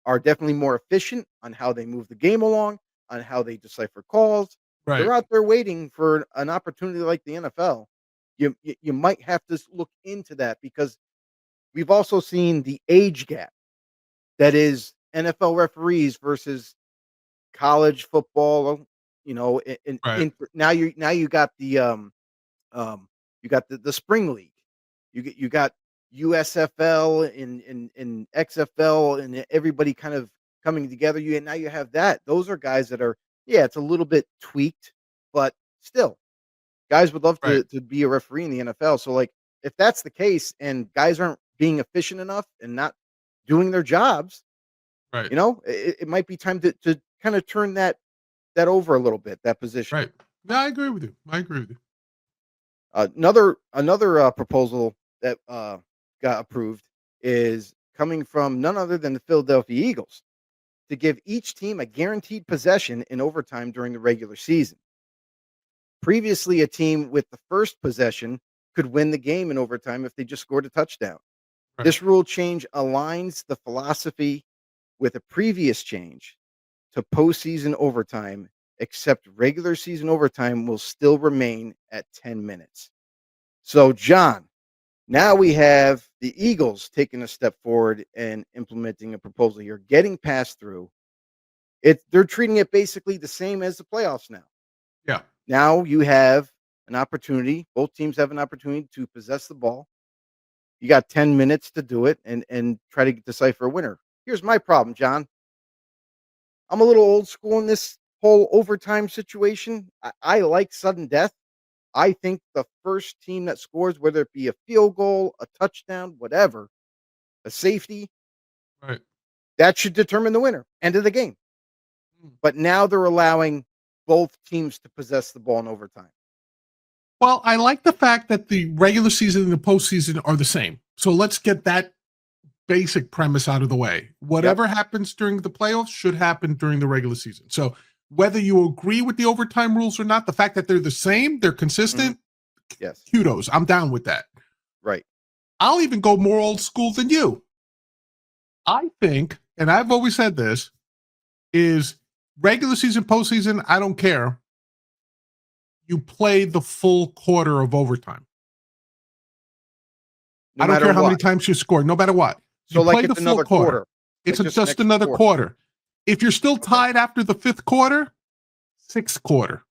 are definitely more efficient on how they move the game along, on how they decipher calls. Right. They're out there waiting for an opportunity like the NFL. You might have to look into that, because we've also seen the age gap that is NFL referees versus college football. Right. Now you got you got the spring league. You got USFL and XFL and everybody kind of coming together. Now you have that. Those are guys that are, yeah, it's a little bit tweaked, but still, guys would love Right. to be a referee in the NFL. So like, if that's the case and guys aren't being efficient enough and not doing their jobs, Right. it might be time to kind of turn that over a little bit, that position. Right. No, I agree with you. I agree with you. Another proposal that got approved is coming from none other than the Philadelphia Eagles, to give each team a guaranteed possession in overtime during the regular season. Previously, a team with the first possession could win the game in overtime if they just scored a touchdown. Right. This rule change aligns the philosophy with a previous change to postseason overtime, except regular season overtime will still remain at 10 minutes. So, John, now we have the Eagles taking a step forward and implementing a proposal here, getting passed through. They're treating it basically the same as the playoffs now. Yeah. Now you have an opportunity. Both teams have an opportunity to possess the ball. You got 10 minutes to do it and try to decipher a winner. Here's my problem, John. I'm a little old school in this whole overtime situation. I like sudden death. I think the first team that scores, whether it be a field goal, a touchdown, whatever, a safety, Right. that should determine the winner. End of the game. But now they're allowing both teams to possess the ball in overtime. Well, I like the fact that the regular season and the postseason are the same. So let's get that basic premise out of the way. Whatever happens during the playoffs should happen during the regular season. So whether you agree with the overtime rules or not, the fact that they're the same, they're consistent, yes, kudos. I'm down with that. Right. I'll even go more old school than you. I think, and I've always said this, is regular season, postseason, I don't care. You play the full quarter of overtime. I don't care how many times you score, no matter what. So, you like, play the full quarter. It's like just another quarter. If you're still tied after the fifth quarter, sixth quarter.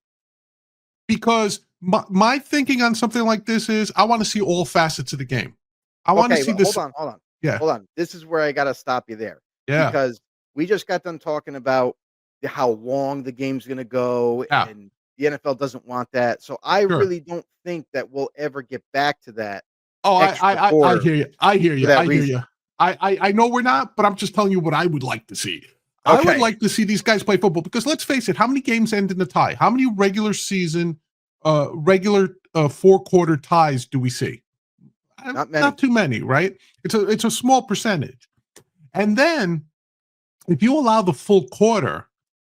Because my thinking on something like this is I want to see all facets of the game. I want to see this. Hold on. Yeah. Hold on. This is where I got to stop you there. Yeah. Because we just got done talking about how long the game's going to go, and the NFL doesn't want that. So I really don't think that we'll ever get back to that. Oh, I hear you. I hear you. I know we're not, but I'm just telling you what I would like to see. Okay. I would like to see these guys play football, because let's face it, how many games end in a tie? How many regular season, four-quarter ties do we see? Not many. Not too many, right? It's a small percentage. And then if you allow the full quarter,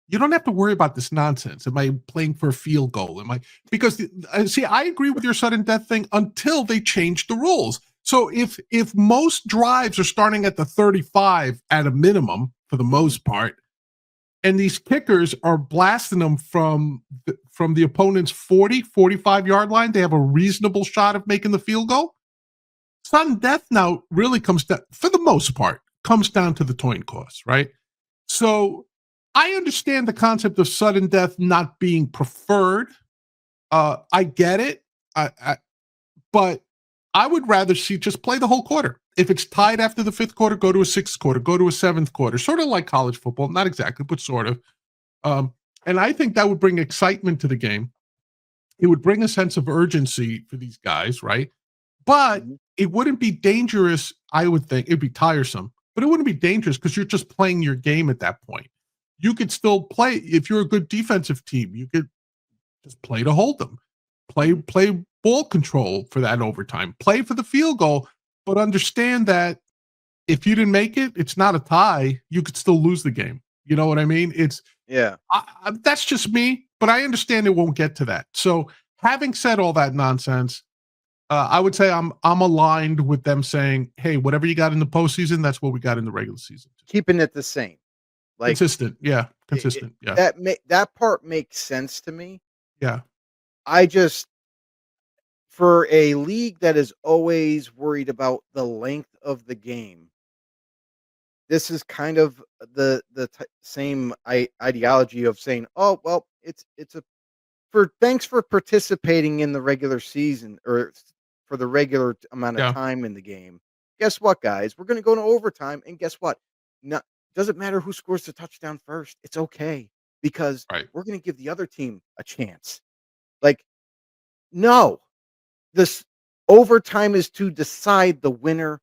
you don't have to worry about this nonsense. Am I playing for a field goal? Because see, I agree with your sudden death thing until they change the rules. So if most drives are starting at the 35 at a minimum for the most part, and these kickers are blasting them from the opponent's 40, 45-yard line, they have a reasonable shot of making the field goal. Sudden death now really comes down, for the most part, comes down to the coin cost, right? So I understand the concept of sudden death not being preferred. I get it. But I would rather see just play the whole quarter. If it's tied after the fifth quarter, go to a sixth quarter, go to a seventh quarter, sort of like college football. Not exactly, but sort of. And I think that would bring excitement to the game. It would bring a sense of urgency for these guys, right? But it wouldn't be dangerous, I would think. It'd be tiresome, but it wouldn't be dangerous because you're just playing your game at that point. You could still play. If you're a good defensive team, you could just play to hold them. Play ball control for that overtime. Play for the field goal, but understand that if you didn't make it, it's not a tie. You could still lose the game. You know what I mean? That's just me, but I understand it won't get to that. So having said all that nonsense, I would say I'm aligned with them saying, hey, whatever you got in the postseason, that's what we got in the regular season. Keeping it the same. Like consistent. Yeah. Consistent. Yeah. That part makes sense to me. Yeah. I just, for a league that is always worried about the length of the game, this is kind of the same ideology of saying, "Oh, well, it's a thanks for participating in the regular season or for the regular amount of Yeah. time in the game. Guess what, guys? We're going to go to overtime, and guess what? No, doesn't matter who scores the touchdown first. It's okay because Right. we're going to give the other team a chance." Like, no, this overtime is to decide the winner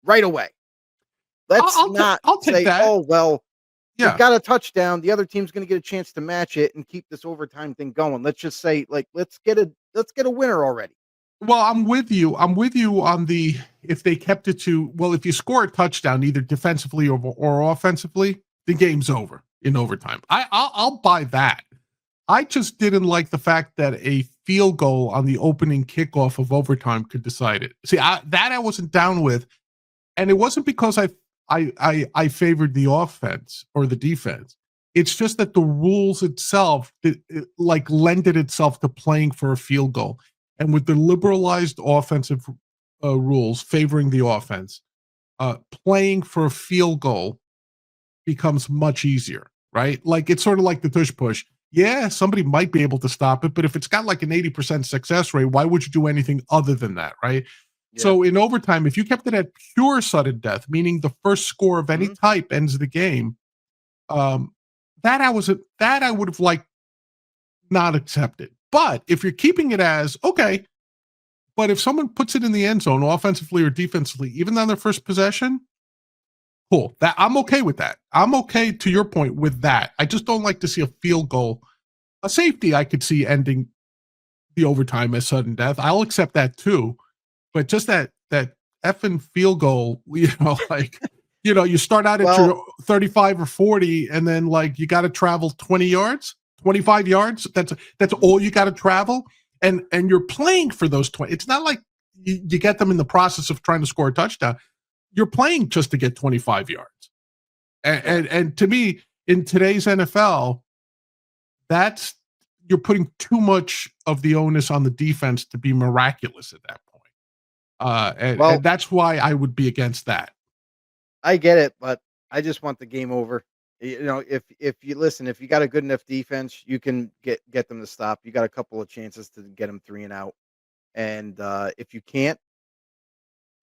right away. Let's I'll take say, that. "Oh, well, we Yeah. got a touchdown. The other team's going to get a chance to match it and keep this overtime thing going." Let's just say, like, let's get a winner already. Well, I'm with you. I'm with you on the, if they kept it to, well, if you score a touchdown, either defensively or offensively, the game's over in overtime. I'll buy that. I just didn't like the fact that a field goal on the opening kickoff of overtime could decide it. See, I wasn't down with, and it wasn't because I favored the offense or the defense. It's just that the rules itself, like, lended itself to playing for a field goal. And with the liberalized offensive rules favoring the offense, playing for a field goal becomes much easier, right? Like, it's sort of like the tush push. Yeah, somebody might be able to stop it, but if it's got like an 80% success rate, why would you do anything other than that, right? Yeah. So in overtime, if you kept it at pure sudden death, meaning the first score of any type ends the game, that I would have like not accepted. But if you're keeping it as, okay, but if someone puts it in the end zone offensively or defensively, even on their first possession, cool. That I'm okay with that. I'm okay, to your point, with that. I just don't like to see a field goal. A safety I could see ending the overtime as sudden death. I'll accept that too. But just that effing field goal, like, you start out at your 35 or 40, and then like you got to travel 20 yards, 25 yards. That's all you got to travel. And you're playing for those 20. It's not like you get them in the process of trying to score a touchdown. You're playing just to get 25 yards. And to me, in today's NFL, you're putting too much of the onus on the defense to be miraculous at that point. And that's why I would be against that. I get it, but I just want the game over. If you got a good enough defense, you can get them to stop. You got a couple of chances to get them 3 and out. And if you can't,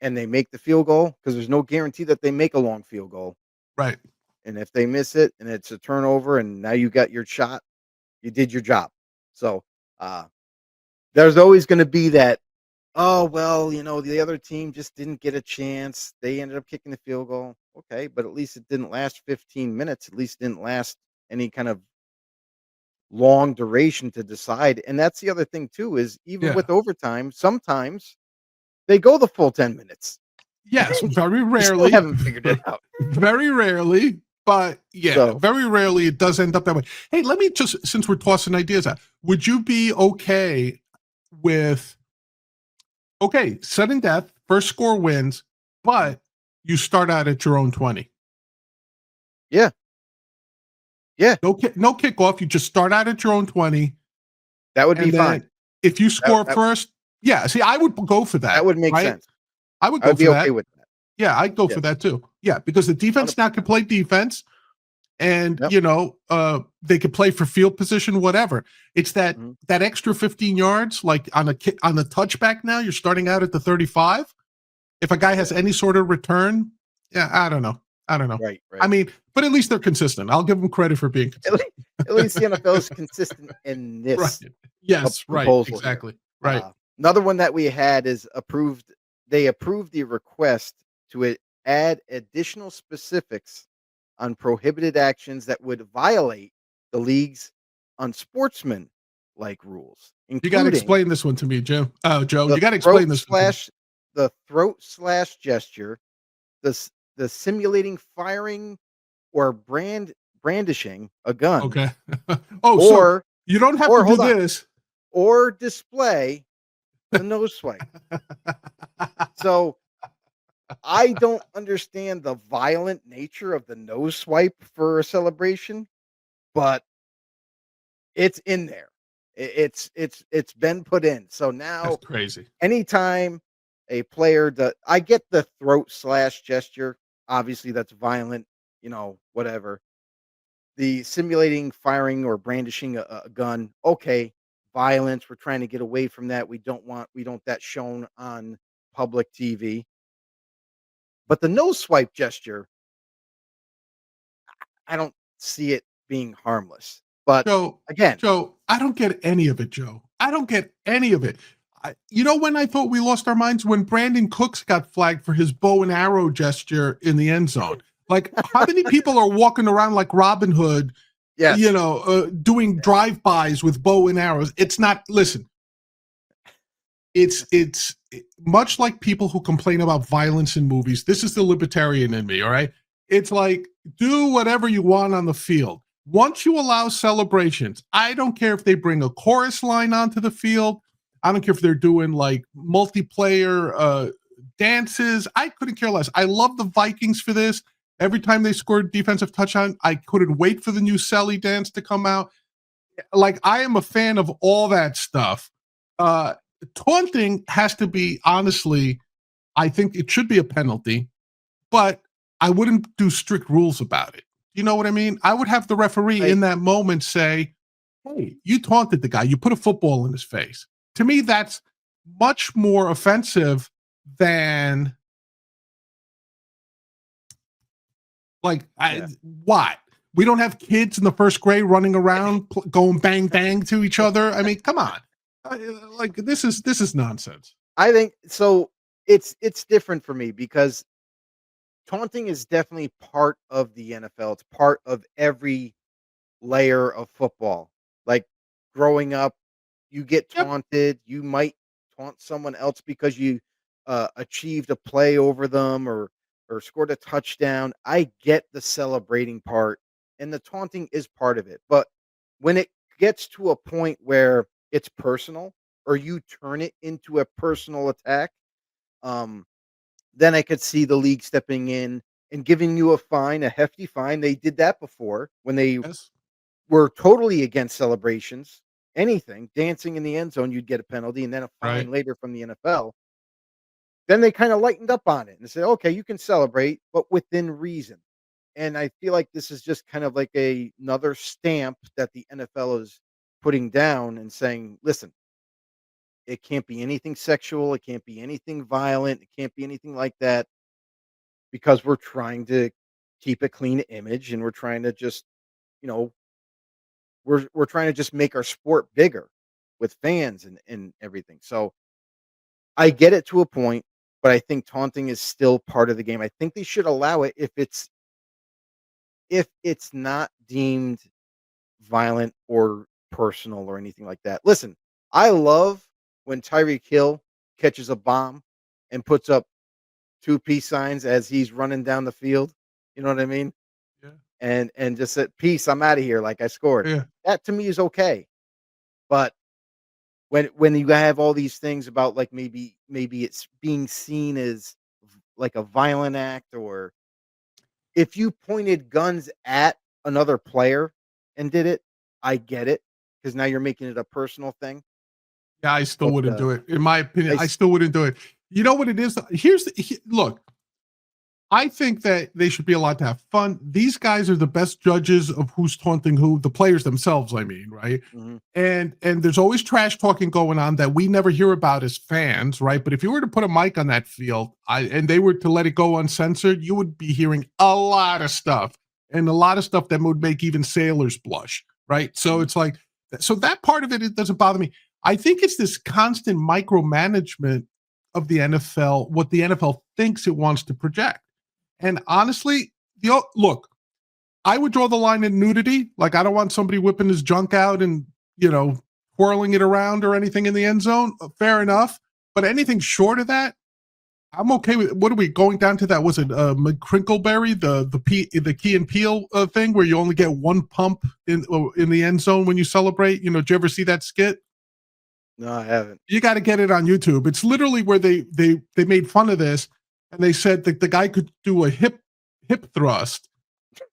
and they make the field goal, because there's no guarantee that they make a long field goal. Right. And if they miss it and it's a turnover and now you got your shot, you did your job. So there's always going to be that, oh, well, the other team just didn't get a chance. They ended up kicking the field goal. Okay, but at least it didn't last 15 minutes. At least it didn't last any kind of long duration to decide. And that's the other thing too, is even with overtime, sometimes they go the full 10 minutes. Yes, very rarely. Haven't figured it out. Very rarely, but very rarely it does end up that way. Hey, let me just, since we're tossing ideas out, would you be okay with, sudden death, first score wins, but you start out at your own 20? Yeah. Yeah. No kickoff. You just start out at your own 20. That would be fine. If you score first, see, I would go for that. That would make sense. I would go for that. Okay with that. Yeah, I'd go for that too. Yeah, because the defense now can play defense, and they could play for field position, whatever. It's that extra 15 yards, like on the touchback. Now you're starting out at the 35. If a guy has any sort of return, I don't know. Right. I mean, but at least they're consistent. I'll give them credit for being consistent. At least the NFL is consistent in this. Right. Yes, right. Exactly. Right. Another one that we had is approved. They approved the request to add additional specifics on prohibited actions that would violate the league's unsportsmanlike rules. You got to explain this one to me, Joe. Joe, you got to explain this. The throat slash gesture, the simulating firing or brandishing a gun. Okay. So you don't have to do this. or display the nose swipe. So I don't understand the violent nature of the nose swipe for a celebration, but it's in there. It's been put in. So That's now crazy. anytime a player I get the throat slash gesture. Obviously, that's violent, whatever. The simulating firing or brandishing a gun, okay, violence. We're trying to get away from that. We don't that shown on public TV. But the nose swipe gesture, I don't see it being harmless. But Joe, again, Joe, I don't get any of it, Joe. I don't get any of it. You know when I thought we lost our minds? When Brandon Cooks got flagged for his bow and arrow gesture in the end zone. Like, how many people are walking around like Robin Hood, yes, doing drive-bys with bow and arrows? It's not, listen, it's much like people who complain about violence in movies. This is the libertarian in me, all right? It's like, do whatever you want on the field. Once you allow celebrations, I don't care if they bring a chorus line onto the field. I don't care if they're doing like multiplayer dances. I couldn't care less. I love the Vikings for this. Every time they scored defensive touchdown, I couldn't wait for the new Selly dance to come out. Like, I am a fan of all that stuff. Taunting has to be, honestly, I think it should be a penalty, but I wouldn't do strict rules about it. You know what I mean? I would have the referee in that moment say, hey, you taunted the guy. You put a football in his face. To me, that's much more offensive than what? We don't have kids in the first grade running around going bang bang to each other. I mean, come on. Like, this is nonsense. I think so. It's different for me because taunting is definitely part of the NFL. It's part of every layer of football. Like growing up, you get Yep. taunted. You might taunt someone else because you achieved a play over them or scored a touchdown. I get the celebrating part, and the taunting is part of it. But when it gets to a point where it's personal or you turn it into a personal attack, then I could see the league stepping in and giving you a fine, a hefty fine. They did that before when they Yes. were totally against celebrations. Anything, dancing in the end zone, you'd get a penalty and then a fine Right. later from the NFL. Then they kind of lightened up on it and said, okay, you can celebrate, but within reason. And I feel like this is just kind of like another stamp that the NFL is putting down and saying, listen, it can't be anything sexual. It can't be anything violent. It can't be anything like that because we're trying to keep a clean image and we're trying to just, you know, we're trying to just make our sport bigger with fans and everything. So I get it to a point, but I think taunting is still part of the game. I think they should allow it if it's not deemed violent or personal or anything like that. Listen, I love when Tyreek Hill catches a bomb and puts up two peace signs as he's running down the field. You know what I mean? Yeah. And just said, "Peace, I'm out of here." Like I scored. Yeah. That to me is okay. But when you have all these things about like maybe it's being seen as like a violent act, or if you pointed guns at another player and did it, I get it because now you're making it a personal thing. Yeah, I still But wouldn't do it. In my opinion, I I s- still wouldn't do it. You know what it is? Look, I think that they should be allowed to have fun. These guys are the best judges of who's taunting who, the players themselves, I mean, right? Mhm. And there's always trash talking going on that we never hear about as fans, right? But if you were to put a mic on that field, and they were to let it go uncensored, you would be hearing a lot of stuff, and a lot of stuff that would make even sailors blush, right? So Mhm. it's like, so that part of it doesn't bother me. I think it's this constant micromanagement of the NFL, what the NFL thinks it wants to project. And honestly, look, I would draw the line in nudity. Like, I don't want somebody whipping his junk out and, twirling it around or anything in the end zone. Fair enough. But anything short of that, I'm okay with. What are we going down to? That was it, McCrinkleberry, the Key and Peele thing where you only get one pump in the end zone when you celebrate. Did you ever see that skit? No, I haven't. You got to get it on YouTube. It's literally where they made fun of this, and they said that the guy could do a hip thrust,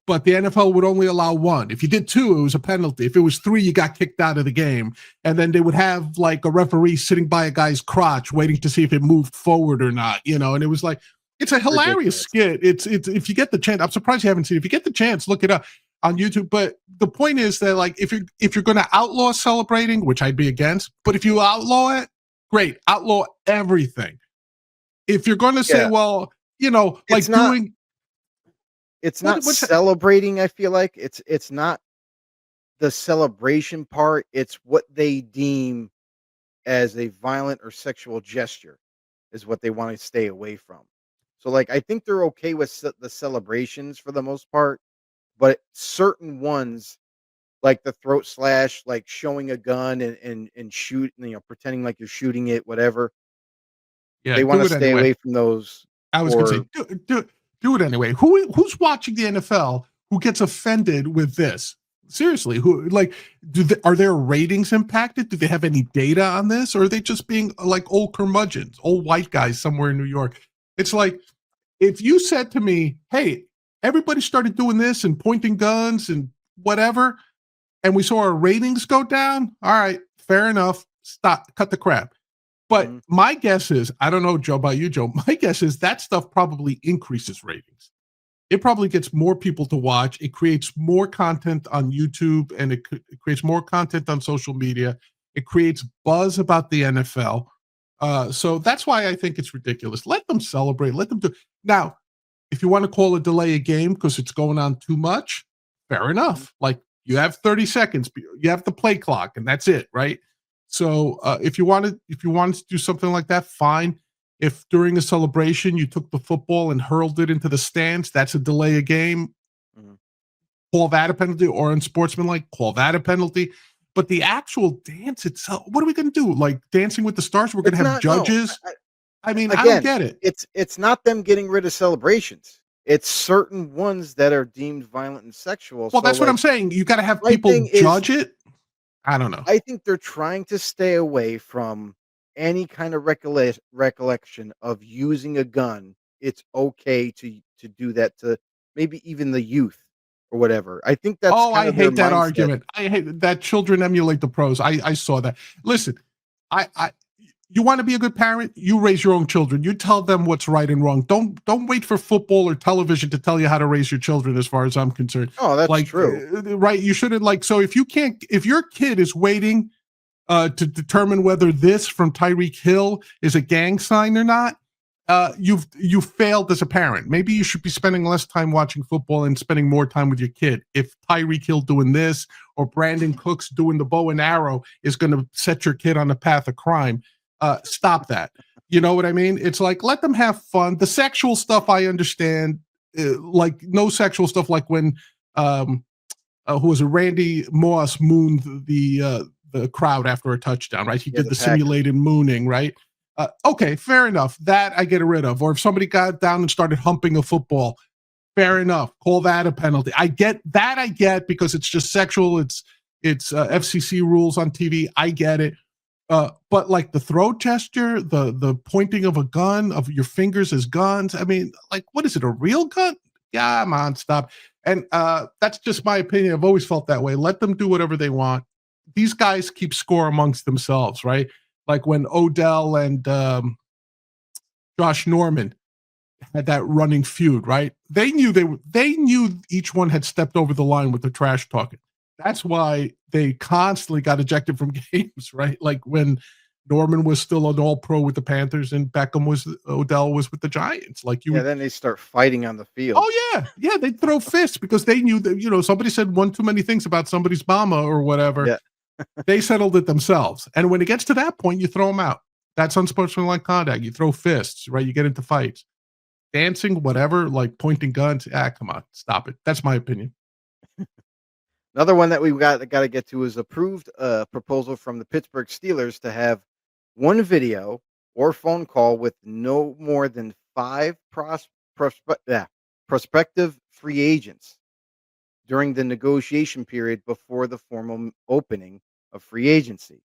but the NFL would only allow one. If you did two, it was a penalty. If it was three, you got kicked out of the game. And then they would have like a referee sitting by a guy's crotch waiting to see if it moved forward or not, and it was like, it's a hilarious skit. It's if you get the chance, I'm surprised you haven't seen it. If you get the chance, look it up on YouTube. But the point is that, like, if you're going to outlaw celebrating, which I'd be against, but if you outlaw it, great, outlaw everything. If you're going to say, well, like it's not celebrating. I feel like it's not the celebration part. It's what they deem as a violent or sexual gesture is what they want to stay away from. So, like, I think they're okay with the celebrations for the most part, but certain ones, like the throat slash, like showing a gun and shoot, pretending like you're shooting it, whatever. Yeah, They want to stay anyway. away from those. I was going to say, do it anyway. Who's watching the NFL who gets offended with this? Seriously, who, like, are their ratings impacted? Do they have any data on this, or are they just being like old curmudgeons, old white guys somewhere in New York? It's like, if you said to me, "Hey, everybody started doing this and pointing guns and whatever," and we saw our ratings go down, all right, fair enough. Stop, cut the crap. But my guess is, I don't know, Joe, about you, Joe. My guess is that stuff probably increases ratings. It probably gets more people to watch. It creates more content on YouTube, and it creates more content on social media. It creates buzz about the NFL. So that's why I think it's ridiculous. Let them celebrate. Let them do. Now, if you want to call a delay a game because it's going on too much, fair enough. Like, you have 30 seconds. You have the play clock, and that's it, right? So if you wanted to do something like that, fine. If during a celebration you took the football and hurled it into the stands, that's a delay a game. Call that a penalty, or unsportsmanlike, call that a penalty. But the actual dance itself, what are we going to do? Like Dancing with the Stars? We're going to have judges? No. I mean, again, I don't get it. It's not them getting rid of celebrations. It's certain ones that are deemed violent and sexual. Well, so that's what I'm saying. You got to have people judge it. I don't know. I think they're trying to stay away from any kind of recollection of using a gun. It's okay to do that to maybe even the youth or whatever. I think that's I hate that argument. I hate that children emulate the pros. I saw that. Listen, you want to be a good parent, you raise your own children. You tell them what's right and wrong. Don't wait for football or television to tell you how to raise your children, as far as I'm concerned. Oh, that's true. Right. You shouldn't, so if your kid is waiting to determine whether this from Tyreek Hill is a gang sign or not, you've failed as a parent. Maybe you should be spending less time watching football and spending more time with your kid. If Tyreek Hill doing this or Brandon Cooks doing the bow and arrow is going to set your kid on the path of crime, stop that. You know what I mean? It's like, let them have fun. The sexual stuff, I understand. Like, no sexual stuff, like when who was it, Randy Moss mooned the crowd after a touchdown, right? He did the simulated mooning, right? Okay, fair enough. That I get rid of. Or if somebody got down and started humping a football, fair enough. Call that a penalty. I get because it's just sexual. It's FCC rules on TV. I get it. But like the throat gesture, the pointing of a gun, of your fingers as guns. I mean, like, what is it, a real gun? Yeah, come on, stop. And that's just my opinion. I've always felt that way. Let them do whatever they want. These guys keep score amongst themselves, right? Like when Odell and Josh Norman had that running feud, right? They knew each one had stepped over the line with the trash talking. That's why they constantly got ejected from games, right? Like when Norman was still an All-Pro with the Panthers and Odell was with the Giants. Then they start fighting on the field. Oh yeah, they'd throw fists because they knew that somebody said one too many things about somebody's mama or whatever. Yeah. They settled it themselves, and when it gets to that point, you throw them out. That's unsportsmanlike conduct. You throw fists, right? You get into fights, dancing, whatever, like pointing guns. Come on, stop it. That's my opinion. Another one that we got to get to is approved proposal from the Pittsburgh Steelers to have one video or phone call with no more than 5 prospective free agents during the negotiation period before the formal opening of free agency.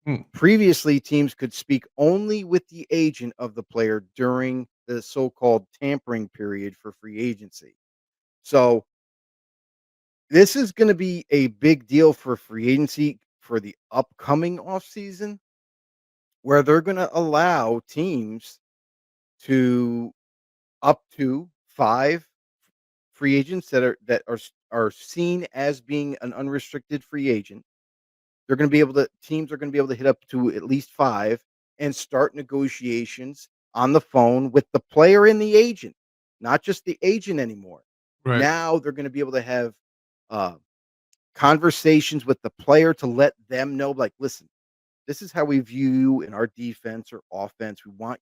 Hmm. Previously, teams could speak only with the agent of the player during the so-called tampering period for free agency. So this is going to be a big deal for free agency for the upcoming offseason, where they're going to allow teams to up to 5 free agents that are seen as being an unrestricted free agent. They're gonna be able to Teams are gonna be able to hit up to at least 5 and start negotiations on the phone with the player and the agent, not just the agent anymore. Right. Now they're gonna be able to have, uh, conversations with the player to let them know, like, "Listen, this is how we view you in our defense or offense. We wanna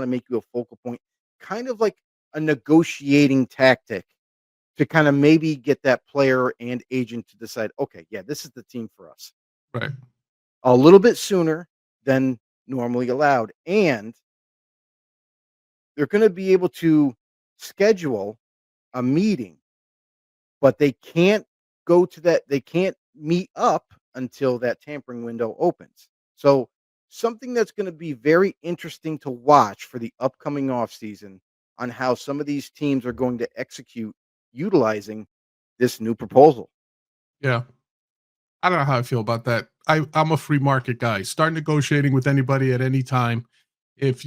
make you a focal point." Kind of like a negotiating tactic to kinda maybe get that player and agent to decide, "Okay, yeah, this is the team for us." Right. A little bit sooner than normally allowed, and they're gonna be able to schedule a meeting, but they can't meet up until that tampering window opens. So, something that's gonna be very interesting to watch for the upcoming offseason on how some of these teams are going to execute utilizing this new proposal. Yeah. I don't know how I feel about that. I'm a free market guy. Start negotiating with anybody at any time. If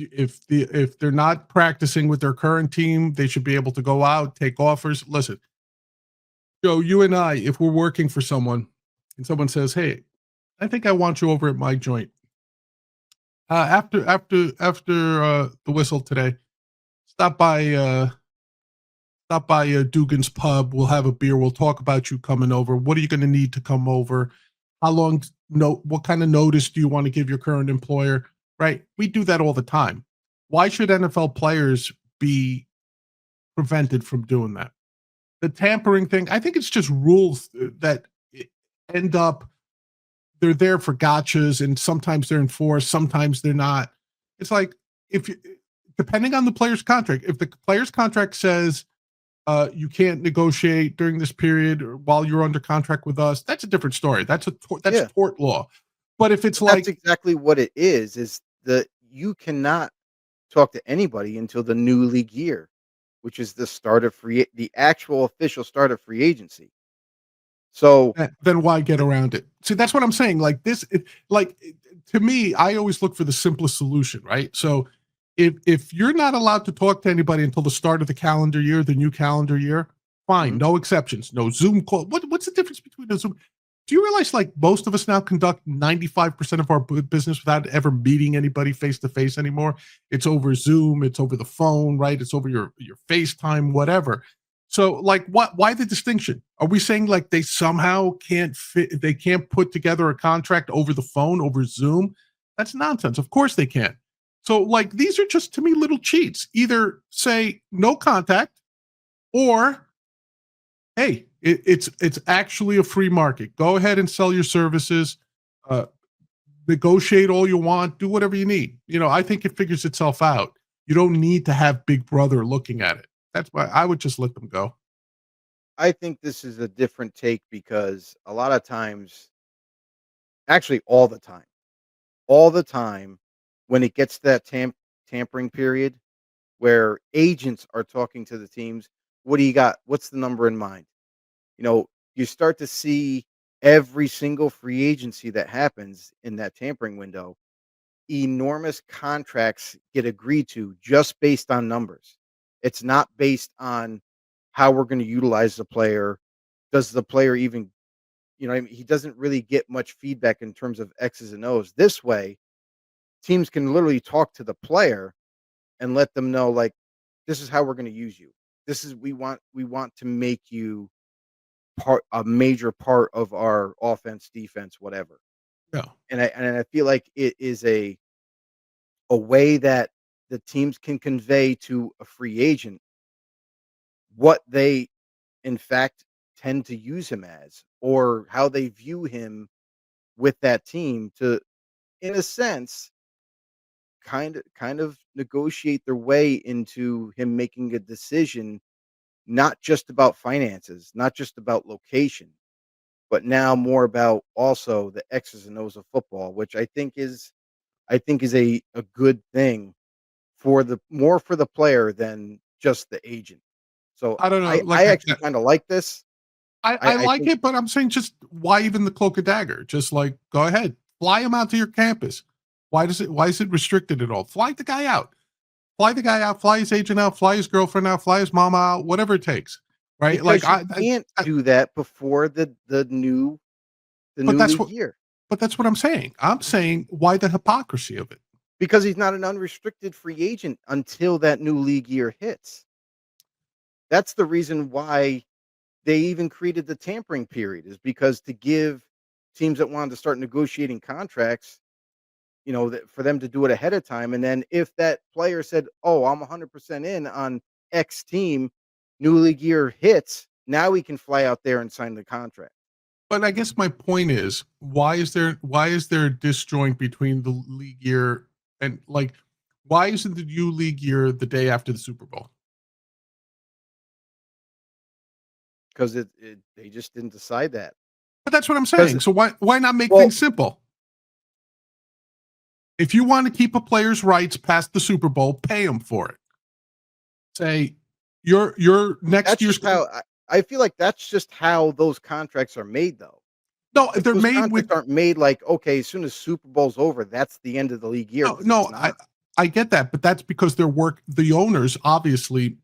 they're not practicing with their current team, they should be able to go out, take offers. Listen, Joe, you and I, if we're working for someone and someone says, "Hey, I think I want you over at my joint," after the whistle today, stop by Dugan's Pub. We'll have a beer. We'll talk about you coming over. What are you going to need to come over? How long? No, what kind of notice do you want to give your current employer? Right? We do that all the time. Why should NFL players be prevented from doing that? The tampering thing, I think it's just rules that end up they're there for gotchas, and sometimes they're enforced, sometimes they're not. It's like if you, depending on the player's contract, if the player's contract says you can't negotiate during this period or while you're under contract with us, that's a different story. That's Yeah. tort law. But if it's But that's like, exactly what it is that you cannot talk to anybody until the new league year, which is the actual official start of free agency. So, then why get around it? See, that's what I'm saying. Like this, to me, I always look for the simplest solution, right? So if you're not allowed to talk to anybody until the start of the calendar year, the new calendar year, fine, mhm, no exceptions, no Zoom call. What's the difference between a Zoom? Do you realize like most of us now conduct 95% of our business without ever meeting anybody face to face anymore? It's over Zoom, it's over the phone, right? It's over your FaceTime, whatever. So like what why the distinction? Are we saying like they somehow can't fit they can't put together a contract over the phone, over Zoom? That's nonsense. Of course they can. So like these are just to me little cheats. Either say no contact or hey, it's actually a free market. Go ahead and sell your services. Uh, negotiate all you want. Do whatever you need. I think it figures itself out. You don't need to have Big Brother looking at it. That's why I would just let them go. I think this is a different take because a lot of times, actually all the time when it gets to that tampering period where agents are talking to the teams, "What do you got? What's the number in mind?" You know, you start to see every single free agency that happens in that tampering window, enormous contracts get agreed to just based on numbers. It's not based on how we're going to utilize the player. Does the player even, what I mean? He doesn't really get much feedback in terms of X's and O's. This way, teams can literally talk to the player and let them know, like, this is how we're going to use you. This is we want to make you a major part of our offense, defense, whatever. Yeah. And I feel like it is a way that the teams can convey to a free agent what they in fact tend to use him as, or how they view him with that team to, in a sense, kind of negotiate their way into him making a decision, not just about finances, not just about location, but now more about also the X's and O's of football, which I think is a good thing for the more for the player than just the agent. So I don't know. I actually kind of like this. I I like think it, but I'm saying just why even the cloak and dagger? Just like go ahead, fly him out to your campus. Why is it restricted at all? Fly the guy out. Fly the guy out, fly his agent out, fly his girlfriend out, fly his mama out, whatever it takes. Right? Like because you can't do that before the but new that's league what year that's what I'm saying. I'm saying why the hypocrisy of it? because he's not an unrestricted free agent until that new league year hits. That's the reason why they even created the tampering period is because to give teams that wanted to start negotiating contracts, that for them to do it ahead of time. And then if that player said, "Oh, I'm 100% in on X team," new league year hits, now we can fly out there and sign the contract. But I guess my point is, why is there a disjoint between the league year and like why isn't the new league year the day after the Super Bowl? Because they just didn't decide that. But that's what I'm Because saying. So why not make well, things simple? If you want to keep a player's rights past the Super Bowl, pay him for it. Say your next that's year's just how I feel like that's just how those contracts are made, though. no, Like they're those made with contracts aren't made like, okay, as soon as Super Bowl's over, that's the end of the league year no, because it's no, not. I get that, but that's because the owners obviously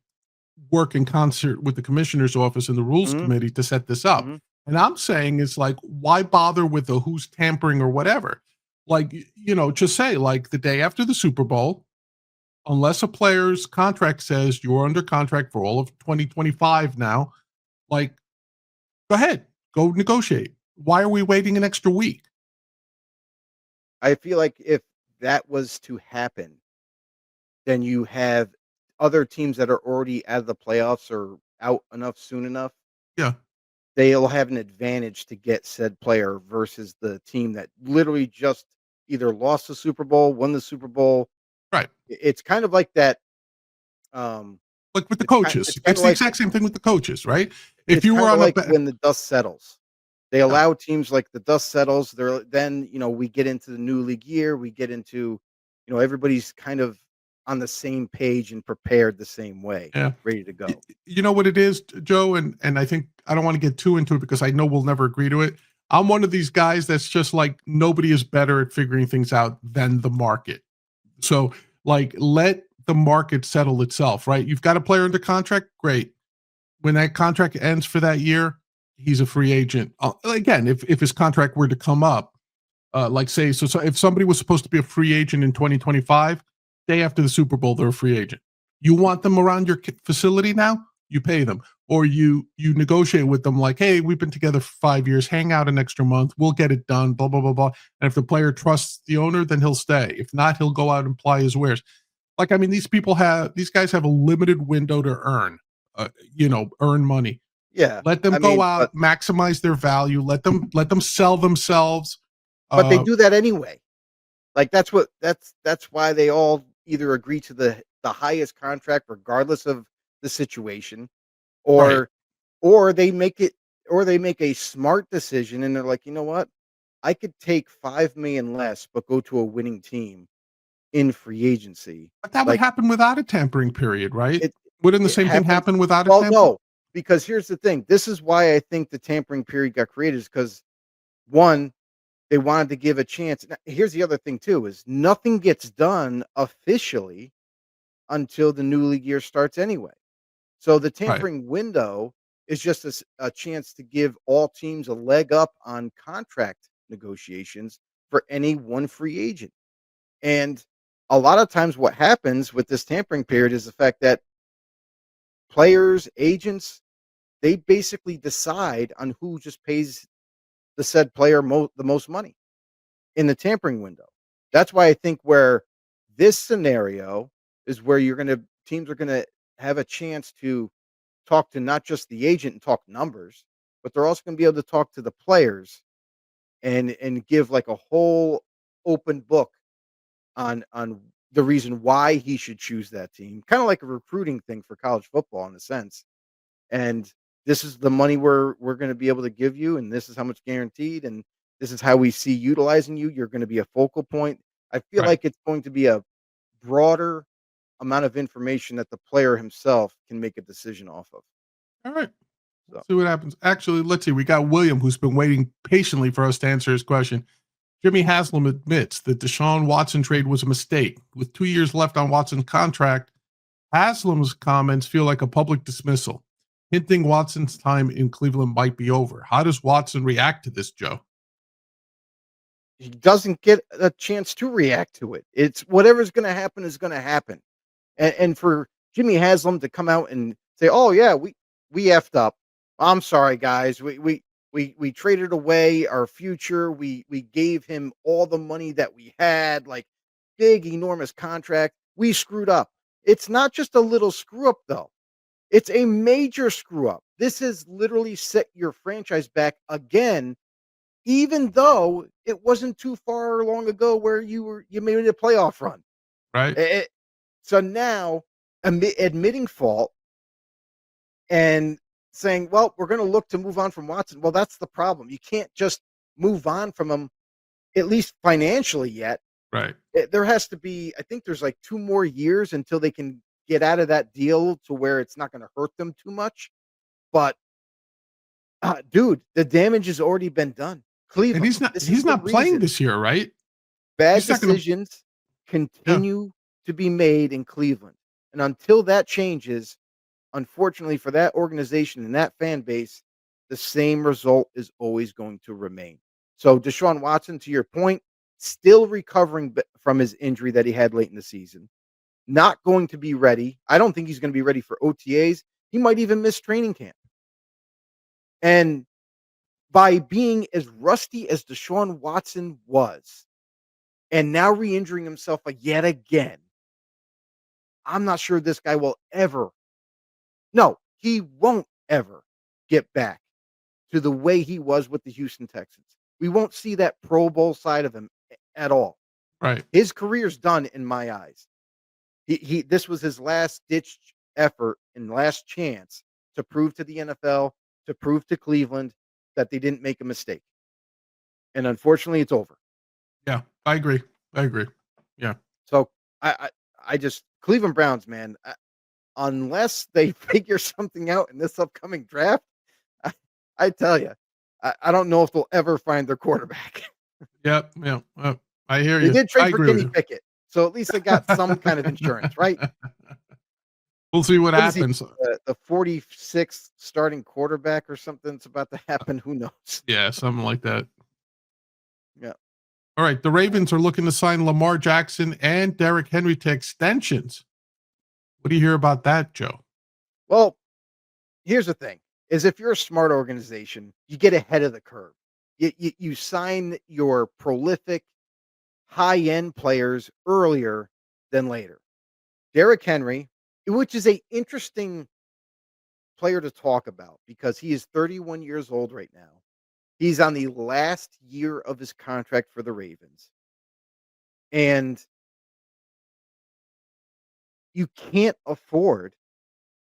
work in concert with the commissioner's office and the rules Mhm, committee to set this up. mhm. And I'm saying it's like, why bother with the who's tampering or whatever? Like, just say like the day after the Super Bowl, unless a player's contract says you're under contract for all of 2025 now, like, go ahead, go negotiate. Why are we waiting an extra week? I feel like if that was to happen, then you have other teams that are already out of the playoffs or out enough soon enough, Yeah, they'll have an advantage to get said player versus the team that literally just either lost the Super Bowl, won the Super Bowl. right. It's kind of like that. Um, Like with the it's kind. coaches, It's kind it's of the like exact same thing with the coaches, right? If it's you were kind of on a like when the dust settles. They yeah, allow teams like the dust settles. They're then we get into the new league year. We get into everybody's kind of on the same page and prepared the same way, yeah. ready to go. You know what it is, Joe, and I think I don't want to get too into it because I know we'll never agree to it. I'm one of these guys that's just like nobody is better at figuring things out than the market. So, like, let the market settle itself, right? You've got a player under contract, great. When that contract ends for that year, he's a free agent. Again, if his contract were to come up, like say, so if somebody was supposed to be a free agent in 2025, day after the Super Bowl, they're a free agent. You want them around your facility now? You pay them, or you negotiate with them like, hey, we've been together for 5 years. Hang out an extra month. We'll get it done. Blah blah blah blah. And if the player trusts the owner, then he'll stay. If not, he'll go out and ply his wares. Like I mean, these guys have a limited window to earn money. Yeah, Let them I go mean, but out, maximize their value. Let them sell themselves. but they Uh, do that anyway. Like that's why they all either agree to the highest contract regardless of the situation, right. or or they make it or they make a smart decision and they're like, you know what? I could take 5 million less, but go to a winning team in free agency. But that would Like happen without a tampering period, right? it Wouldn't the it same thing happens. happen without a Well, tampering? no, because here's the thing. This is why I think the tampering period got created is because one, they wanted to give a chance. Now, here's the other thing too: is nothing gets done officially until the new league year starts anyway. So the Right. tampering window is just a chance to give all teams a leg up on contract negotiations for any one free agent. And a lot of times, what happens with this tampering period is the fact that players, agents, they basically decide on who just pays the said player the most money in the tampering window. That's why I think where this scenario is where teams are gonna have a chance to talk to not just the agent and talk numbers, but they're also gonna be able to talk to the players and give like a whole open book on the reason why he should choose that team, kind of like a recruiting thing for college football in a sense. And this is the money we're going to be able to give you, and this is how much guaranteed, and this is how we see utilizing you. You're going to be a focal point. I feel Right. like it's going to be a broader amount of information that the player himself can make a decision off of. All right. We'll So see what happens. Actually, let's see. We got William, who's been waiting patiently for us to answer his question. Jimmy Haslam admits that Deshaun Watson trade was a mistake. With 2 years left on Watson's contract, Haslam's comments feel like a public dismissal, hinting Watson's time in Cleveland might be over. How does Watson react to this, Joe? he doesn't get a chance to react to it. It's whatever's going to happen is going to happen. And for Jimmy Haslam to come out and say, "Oh yeah, we effed up. I'm sorry, guys. We traded away our future. We gave him all the money that we had, like big, enormous contract. We screwed up. It's not just a little screw up though. It's a major screw up. This has literally set your franchise back again, even though it wasn't too far long ago where you made a playoff run. Right? So now, admitting fault and saying, "Well, we're going to look to move on from Watson." Well, that's the problem. You can't just move on from him, at least financially yet. Right. There has to be, I think there's like 2 more years until they can get out of that deal to where it's not going to hurt them too much. But, dude, the damage has already been done. And Cleveland, he's not this is he's the not playing reason. this year, right? Bad He's not gonna decisions Yeah, continue to be made in Cleveland. And until that changes, unfortunately for that organization and that fan base, the same result is always going to remain. So Deshaun Watson, to your point, still recovering from his injury that he had late in the season, not going to be ready. I don't think he's going to be ready for OTAs. He might even miss training camp. And by being as rusty as Deshaun Watson was, and now re-injuring himself yet again, I'm not sure this guy will ever. No, he won't ever get back to the way he was with the Houston Texans. We won't see that Pro Bowl side of him at all. right. His career's done in my eyes. He this was his last ditch effort and last chance to prove to the NFL, to prove to Cleveland that they didn't make a mistake. And unfortunately, it's over. Yeah, I agree. I agree. Yeah. So I I, I just Cleveland Browns, man. Unless they figure something out in this upcoming draft, I, I tell you, I don't know if they'll ever find their quarterback. Yep, yeah, I hear They you. did I trade for agree with Kenny you. Pickett, so at least they got some kind of insurance, right? We'll see what What is he, happens. the 46th starting quarterback or something that's about to happen? Who knows? Yeah, something like that. Yeah. All right, the Ravens are looking to sign Lamar Jackson and Derrick Henry to extensions. What do you hear about that, Joe? Well, here's the thing: is if you're a smart organization, you get ahead of the curve. You sign your prolific, high end players earlier than later. Derrick Henry, which is a interesting player to talk about because he is 31 years old right now. He's on the last year of his contract for the Ravens. And you can't afford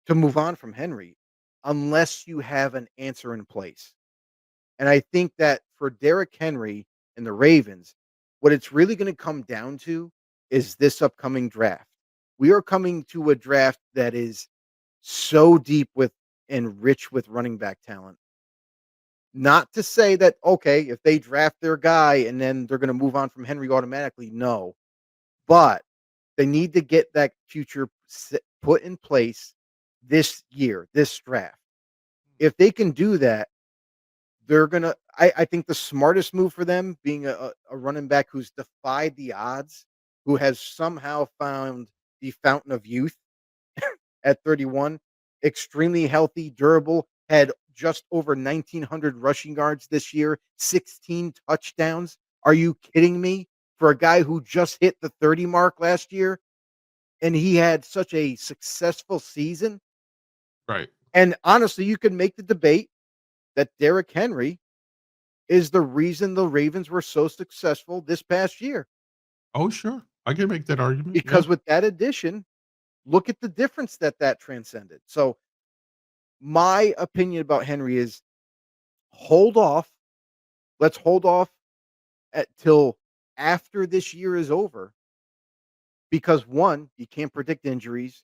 to move on from Henry unless you have an answer in place. And I think that for Derrick Henry and the Ravens, what it's really going to come down to is this upcoming draft. We are coming to a draft that is so deep with and rich with running back talent. Not to say that, okay, if they draft their guy and then they're going to move on from Henry automatically, no. But they need to get that future put in place this year, this draft. If they can do that, they're gonna. I think the smartest move for them, being a running back who's defied the odds, who has somehow found the fountain of youth at 31, extremely healthy, durable, had just over 1,900 rushing yards this year, 16 touchdowns. Are you kidding me? For a guy who just hit the 30 mark last year, and he had such a successful season. Right. And honestly, you could make the debate that Derrick Henry is the reason the Ravens were so successful this past year. Oh, sure. I can make that argument. Yeah. Because with that addition, look at the difference that transcended. So my opinion about Henry is hold off. Let's hold off till after this year is over because one, you can't predict injuries.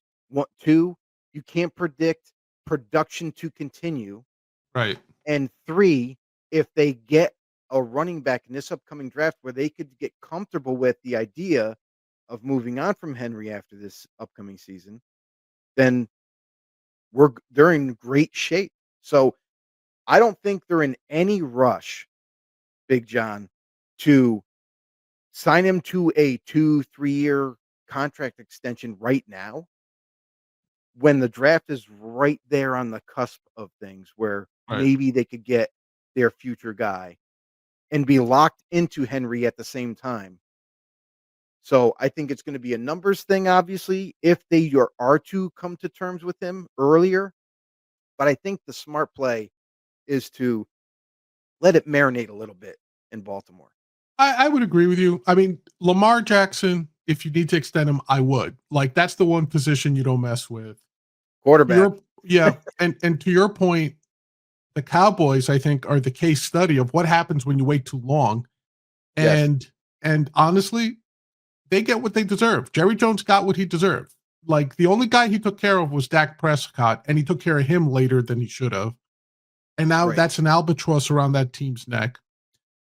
Two, you can't predict production to continue. Right. And three, if they get a running back in this upcoming draft where they could get comfortable with the idea of moving on from Henry after this upcoming season, then they're in great shape. So I don't think they're in any rush, Big John, to sign him to a 2-3 year contract extension right now when the draft is right there on the cusp of things where Right. maybe they could get their future guy and be locked into Henry at the same time. So I think it's going to be a numbers thing, obviously, if they are to come to terms with him earlier. But I think the smart play is to let it marinate a little bit in Baltimore. I would agree with you. I mean, Lamar Jackson, if you need to extend him, I would. Like, that's the one position you don't mess with. Quarterback. Yeah. And to your point, the Cowboys, I think, are the case study of what happens when you wait too long. Yes. And honestly, they get what they deserve. Jerry Jones got what he deserved. Like, the only guy he took care of was Dak Prescott, and he took care of him later than he should have. And now that's an albatross around that team's neck.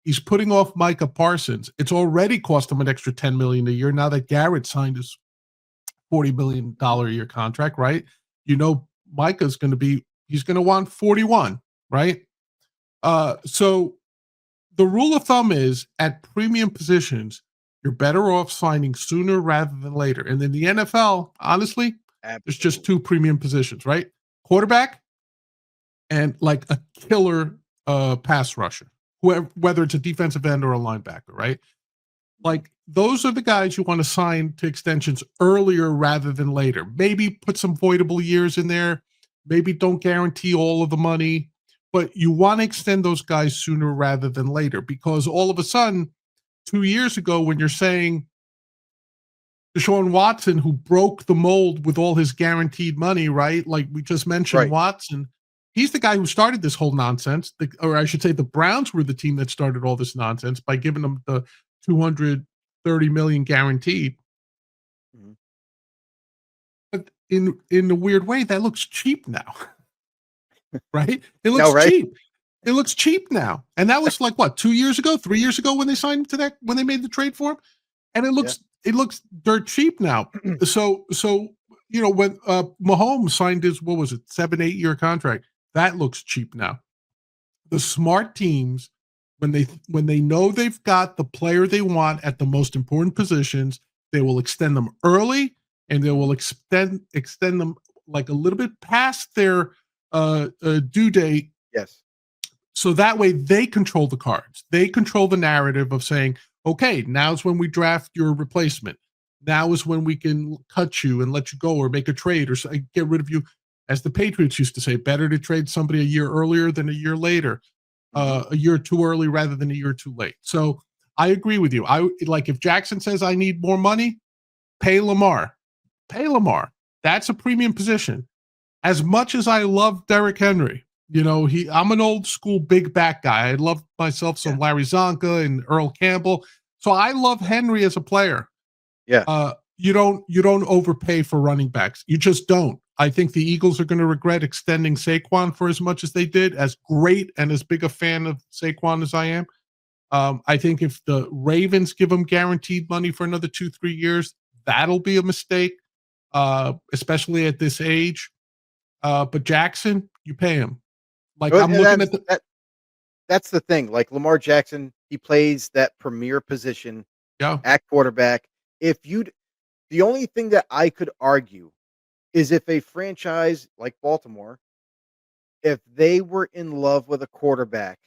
He's putting off Micah Parsons. It's already cost him an extra $10 million a year now that Garrett signed his $40 million a year contract, right? You know, Micah's going to be, he's going to want 41, right? So the rule of thumb is at premium positions, you're better off signing sooner rather than later. And in the NFL, honestly, there's just two premium positions, right? Quarterback and like a killer pass rusher, whether it's a defensive end or a linebacker, right? Like, those are the guys you want to sign to extensions earlier rather than later. Maybe put some voidable years in there. Maybe don't guarantee all of the money, but you want to extend those guys sooner rather than later, because all of a sudden, 2 years ago, when you're saying Deshaun Watson, who broke the mold with all his guaranteed money, right? Like we just mentioned, Watson, he's the guy who started this whole nonsense. Or I should say the Browns were the team that started all this nonsense by giving them the $230 million guaranteed. Mm-hmm. But in a weird way, that looks cheap now. Right? It looks cheap. It looks cheap now. And that was like what, 2 years ago, 3 years ago when they signed to that, when they made the trade for him. And it looks dirt cheap now. So you know, when Mahomes signed his, what was it, 7-8 year contract, that looks cheap now. The smart teams, when they know they've got the player they want at the most important positions, they will extend them early, and they will extend them like a little bit past their due date. Yes. So that way they control the cards. They control the narrative of saying, okay, now's when we draft your replacement. Now is when we can cut you and let you go or make a trade or get rid of you. As the Patriots used to say, better to trade somebody a year earlier than a year later, a year too early rather than a year too late. So I agree with you. I like, if Jackson says I need more money, pay Lamar. Pay Lamar. That's a premium position. As much as I love Derrick Henry, you know, I'm an old school big back guy. I love myself some Larry Zonka and Earl Campbell. So I love Henry as a player. Yeah. You don't overpay for running backs. You just don't. I think the Eagles are going to regret extending Saquon for as much as they did. As great and as big a fan of Saquon as I am, I think if the Ravens give him guaranteed money for another 2-3 years, that'll be a mistake, especially at this age. But Jackson, you pay him. Like, I'm looking at that's the thing. Like Lamar Jackson, he plays that premier position at quarterback. The only thing that I could argue is if a franchise like Baltimore, if they were in love with a quarterback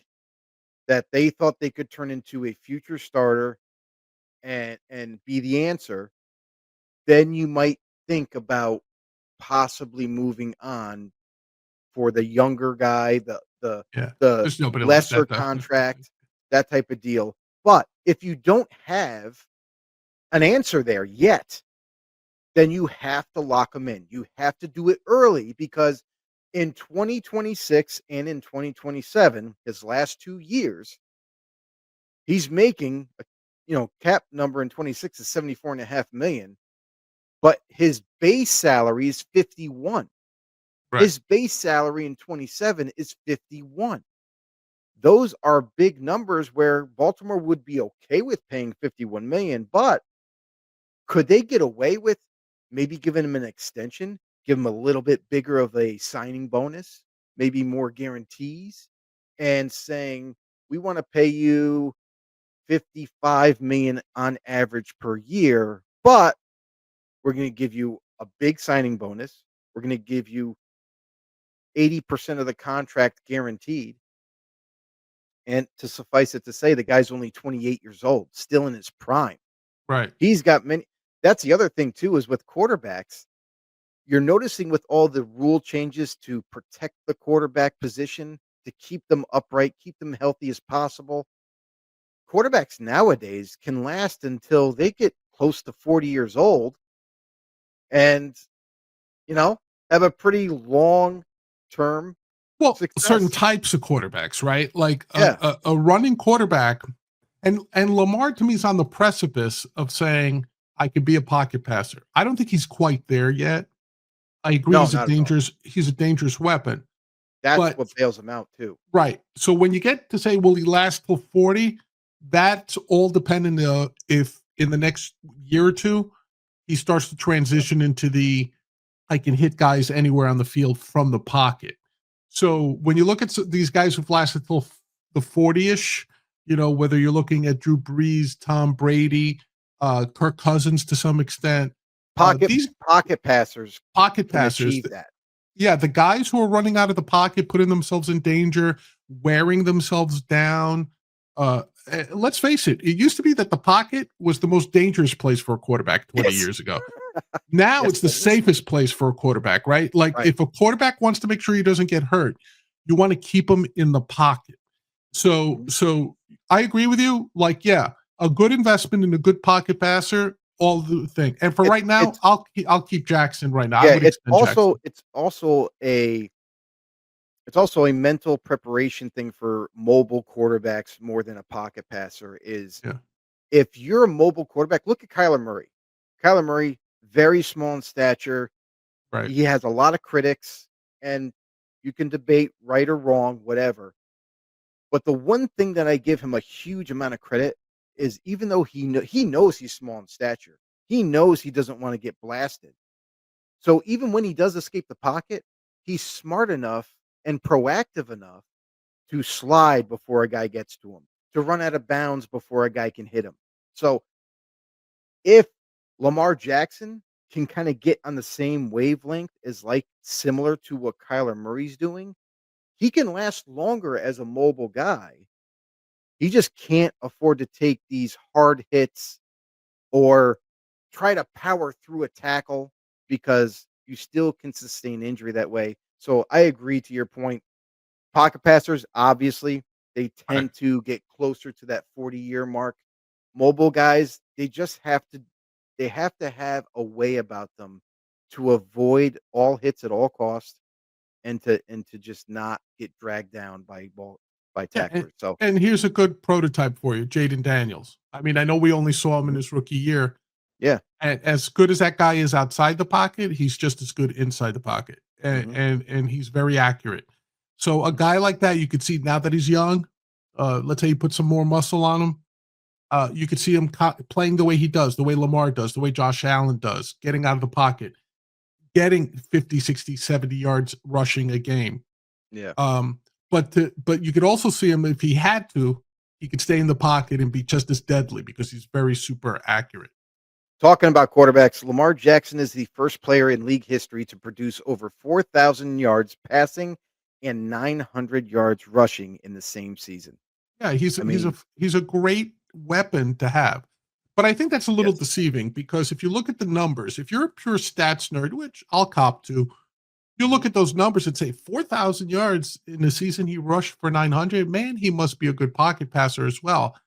that they thought they could turn into a future starter and be the answer, then you might think about possibly moving on for the younger guy, the lesser contract, that type of deal. But if you don't have an answer there yet, then you have to lock them in. You have to do it early because In 2026 and in 2027, his last 2 years, he's making a cap number in 26 is 74.5 million, but his base salary is 51. Right. His base salary in 27 is 51. Those are big numbers where Baltimore would be okay with paying 51 million, but could they get away with maybe giving him an extension, give him a little bit bigger of a signing bonus, maybe more guarantees, and saying, "We wanna pay you 55 million on average per year, but we're gonna give you a big signing bonus. We're gonna give you 80% of the contract guaranteed." And to suffice it to say, the guy's only 28 years old, still in his prime. Right. He's got many. That's the other thing too, is with quarterbacks, you're noticing with all the rule changes to protect the quarterback position, to keep them upright, keep them healthy as possible. Quarterbacks nowadays can last until they get close to 40 years old and, you know, have a pretty long term Well, certain success. types of quarterbacks, right? Like Yeah. a running quarterback, and Lamar to me is on the precipice of saying I could be a pocket passer. I don't think he's quite there yet. I agree No, not at all. he's a dangerous weapon. That's But what bails him out too. right. So when you get to say, will he last till 40? That's all dependent if in the next year or two he starts to transition into the I can hit guys anywhere on the field from the pocket. So when you look at these guys who've lasted till the 40-ish, whether you're looking at Drew Brees, Tom Brady, Kirk Cousins to some extent, Pocket these pocket passers pocket can passers, achieve that. yeah, the guys who are running out of the pocket, putting themselves in danger, wearing themselves down. Let's face it, it used to be that the pocket was the most dangerous place for a quarterback 20 Yes. years ago. Now Yes, it's the it is. safest place for a quarterback, right? Like Right. if a quarterback wants to make sure he doesn't get hurt, you want to keep him in the pocket. So Mhm. so I agree with you. Like, yeah, a good investment in a good pocket passer, all the thing. And for It's right now, it's I'll keep Jackson right now. I yeah, would extend Jackson. it's also a mental preparation thing for mobile quarterbacks more than a pocket passer is Yeah, if you're a mobile quarterback, look at Kyler Murray. Kyler Murray, very small in stature. right. He has a lot of critics, and you can debate right or wrong, whatever. But the one thing that I give him a huge amount of credit is even though he knows he's small in stature, he knows he doesn't want to get blasted. So even when he does escape the pocket, he's smart enough and proactive enough to slide before a guy gets to him, to run out of bounds before a guy can hit him. So if Lamar Jackson can kind of get on the same wavelength as like similar to what Kyler Murray's doing, he can last longer as a mobile guy. He just can't afford to take these hard hits or try to power through a tackle because you still can sustain injury that way. So I agree to your point. Pocket passers, obviously, they Right. tend to get closer to that 40-year mark. Mobile guys, they have to have a way about them to avoid all hits at all costs and to just not get dragged down by Yeah, and, tacklers. So and here's a good prototype for you, Jaden Daniels. I mean, I know we only saw him in his rookie year. yeah. And as good as that guy is outside the pocket, he's just as good inside the pocket, and Mhm. and he's very accurate. So a guy like that, you could see now that he's young. Let's say you put some more muscle on him. You could see him playing the way he does, the way Lamar does, the way Josh Allen does, getting out of the pocket, getting 50, 60, 70 yards rushing a game. Yeah. But you could also see him if he had to, he could stay in the pocket and be just as deadly because he's very super accurate. Talking about quarterbacks, Lamar Jackson is the first player in league history to produce over 4,000 yards passing and 900 yards rushing in the same season. Yeah, I mean, he's a great weapon to have. But I think that's a little yes. deceiving because if you look at the numbers, if you're a pure stats nerd, which I'll cop to, you look Mhm. at those numbers and say 4,000 yards in the season he rushed for 900. Man, he must be a good pocket passer as well.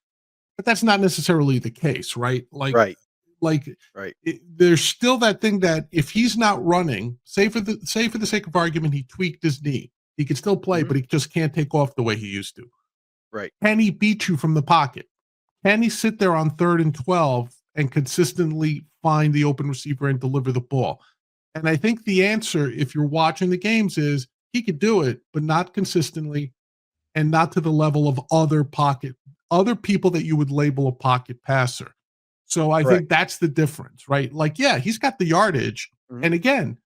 But that's not necessarily the case, right? Like Right. Like, Right. there's still that thing that if he's not running, say for the sake of argument, he tweaked his knee. He can still play, Mhm. but he just can't take off the way he used to. Right. Can he beat you from the pocket? Can he sit there on 3rd and 12 and consistently find the open receiver and deliver the ball? And I think the answer, if you're watching the games, is he could do it, but not consistently and not to the level of other people that you would label a pocket passer. So I Correct. think that's the difference, right? Like, yeah, he's got the yardage. Mhm. And again,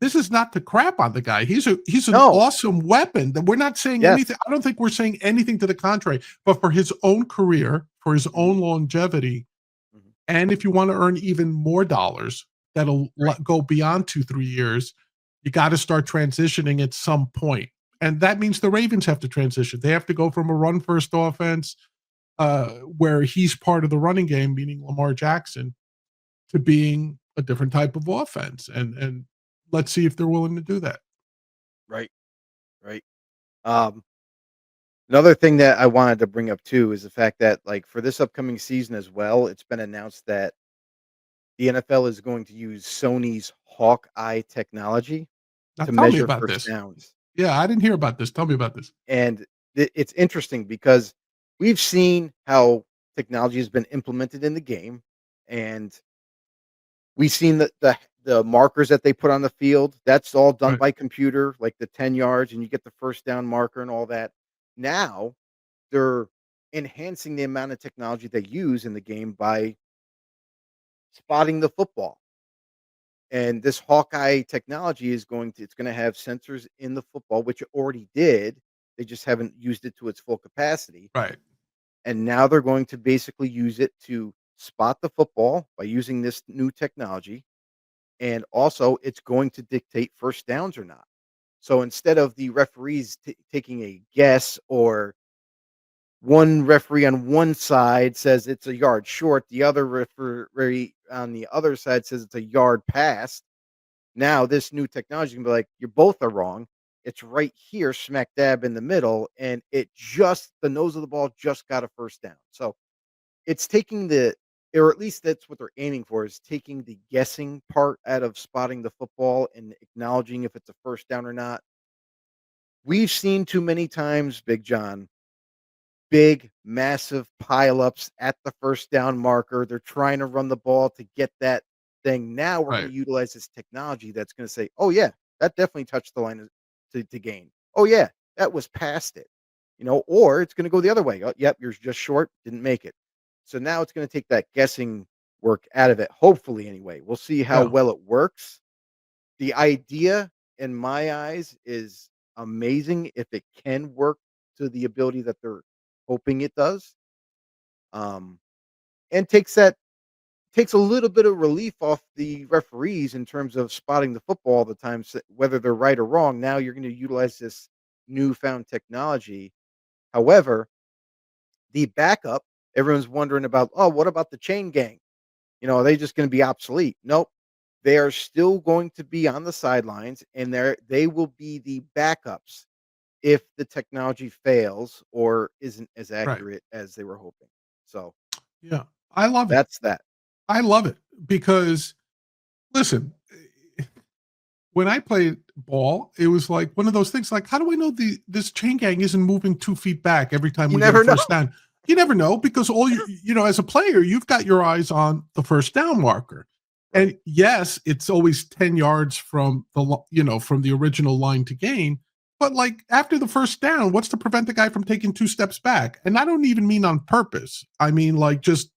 this is not to crap on the guy. He's an No. awesome weapon. That we're not saying Yes. anything. I don't think we're saying anything to the contrary. But for his own career, for his Mhm. own longevity, Mhm. and if you want to earn even more dollars that'll Right. go beyond 2-3 years, you got to start transitioning at some point. And that means the Ravens have to transition. They have to go from a run first offense where he's part of the running game, meaning Lamar Jackson, to being a different type of offense. And let's see if they're willing to do that. Right. Right. Um, Another thing that I wanted to bring up too is the fact that, like, for this upcoming season as well, it's been announced that the NFL is going to use Sony's Hawkeye technology Now to tell me measure about first this. downs. Yeah, I didn't hear about this. Tell me about this. And it's interesting because we've seen how technology has been implemented in the game, and we've seen the markers that they put on the field. That's all done Right. by computer, like the 10 yards, and you get the first down marker and all that. Now they're enhancing the amount of technology they use in the game by spotting the football. And this Hawkeye technology is going to have sensors in the football, which it already did. They just haven't used it to its full capacity. Right. And now they're going to basically use it to spot the football by using this new technology. And also, it's going to dictate first downs or not. So instead of the referees taking a guess, or one referee on one side says it's a yard short, the other referee on the other side says it's a yard past. Now this new technology can be like, you both are wrong. It's right here, smack dab in the middle, and the nose of the ball just got a first down. So it's taking or at least that's what they're aiming for, is taking the guessing part out of spotting the football and acknowledging if it's a first down or not. We've seen too many times, Big John, big, massive pileups at the first down marker. They're trying to run the ball to get that thing. Now we're going Right. to utilize this technology that's going to say, "Oh yeah, that definitely touched the line to gain. Oh yeah, that was past it." Or it's going to go the other way. Oh, yep, you're just short, didn't make it. So now it's going to take that guessing work out of it. Hopefully, anyway, we'll see how Yeah. well it works. The idea, in my eyes, is amazing if it can work to the ability that they're hoping it does. Um, and takes a little bit of relief off the referees in terms of spotting the football all the time, whether they're right or wrong. Now you're going to utilize this newfound technology. However, the backup, everyone's wondering about. Oh, what about the chain gang? Are they just going to be obsolete? Nope. They are still going to be on the sidelines, and they will be the backups if the technology fails or isn't as Right. accurate as they were hoping. So Yeah. I love it. that's that. I love it because listen, when I played ball, it was like one of those things like, how do I know this chain gang isn't moving 2 feet back every time You we get a never know. first down? You never know because as a player, you've got your eyes on the first down marker. Right. And yes, it's always 10 yards from from the original line to gain. But like after the first down, what's to prevent the guy from taking 2 steps back? And I don't even mean on purpose. I mean like just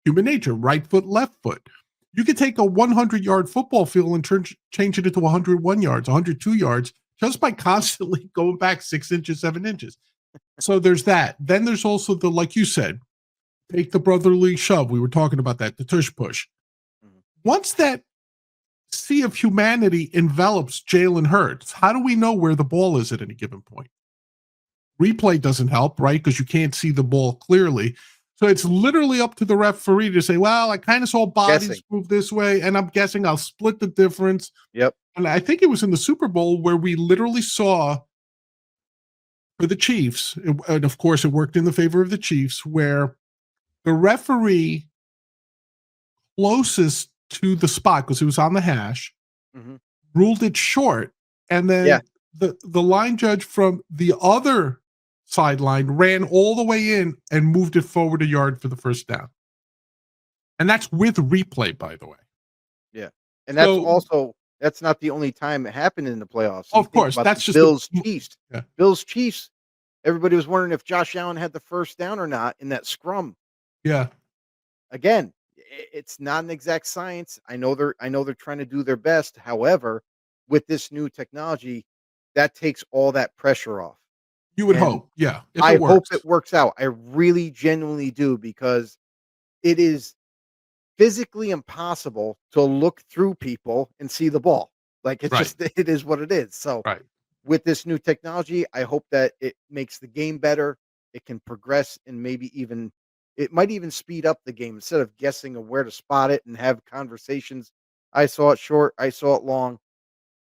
human nature, right foot, left foot. You could take a 100-yard football field and change it into 101 yards, 102 yards, just by constantly going back 6 inches, 7 inches. So there's that. Then there's also like you said, take the brotherly shove. We were talking about that, the tush push. Mhm. Once that sea of humanity envelops Jalen Hurts, how do we know where the ball is at any given point? Replay doesn't help, right? Because you can't see the ball clearly. So it's literally up to the referee to say, well, I kind of saw bodies Guessing. move this way, and I'm guessing I'll split the difference. Yep. And I think it was in the Super Bowl where we literally saw for the Chiefs, and of course it worked in the favor of the Chiefs, where the referee closest to the spot, because he was on the hash, Mhm. ruled it short, and Yeah. then the line judge from the other sideline ran all the way in and moved it forward a yard for the first down. And that's with replay, by the way. Yeah. And So, that's not the only time it happened in the playoffs. You of think course, about the that's just a Chiefs. yeah, Chiefs, everybody was wondering if Josh Allen had the first down or not in that scrum. yeah. Again, it's not an exact science. I know they're trying to do their best. However, with this new technology, that takes all that pressure off. You would And hope, yeah, if it I hope it works. works out. I really genuinely do because it is physically impossible to look through people and see the ball. Like, it's Right, just it is what it is. So, right. with this new technology, I hope that it makes the game better. It can progress and maybe even it might even speed up the game instead of guessing of where to spot it and have conversations. I saw it short, I saw it long.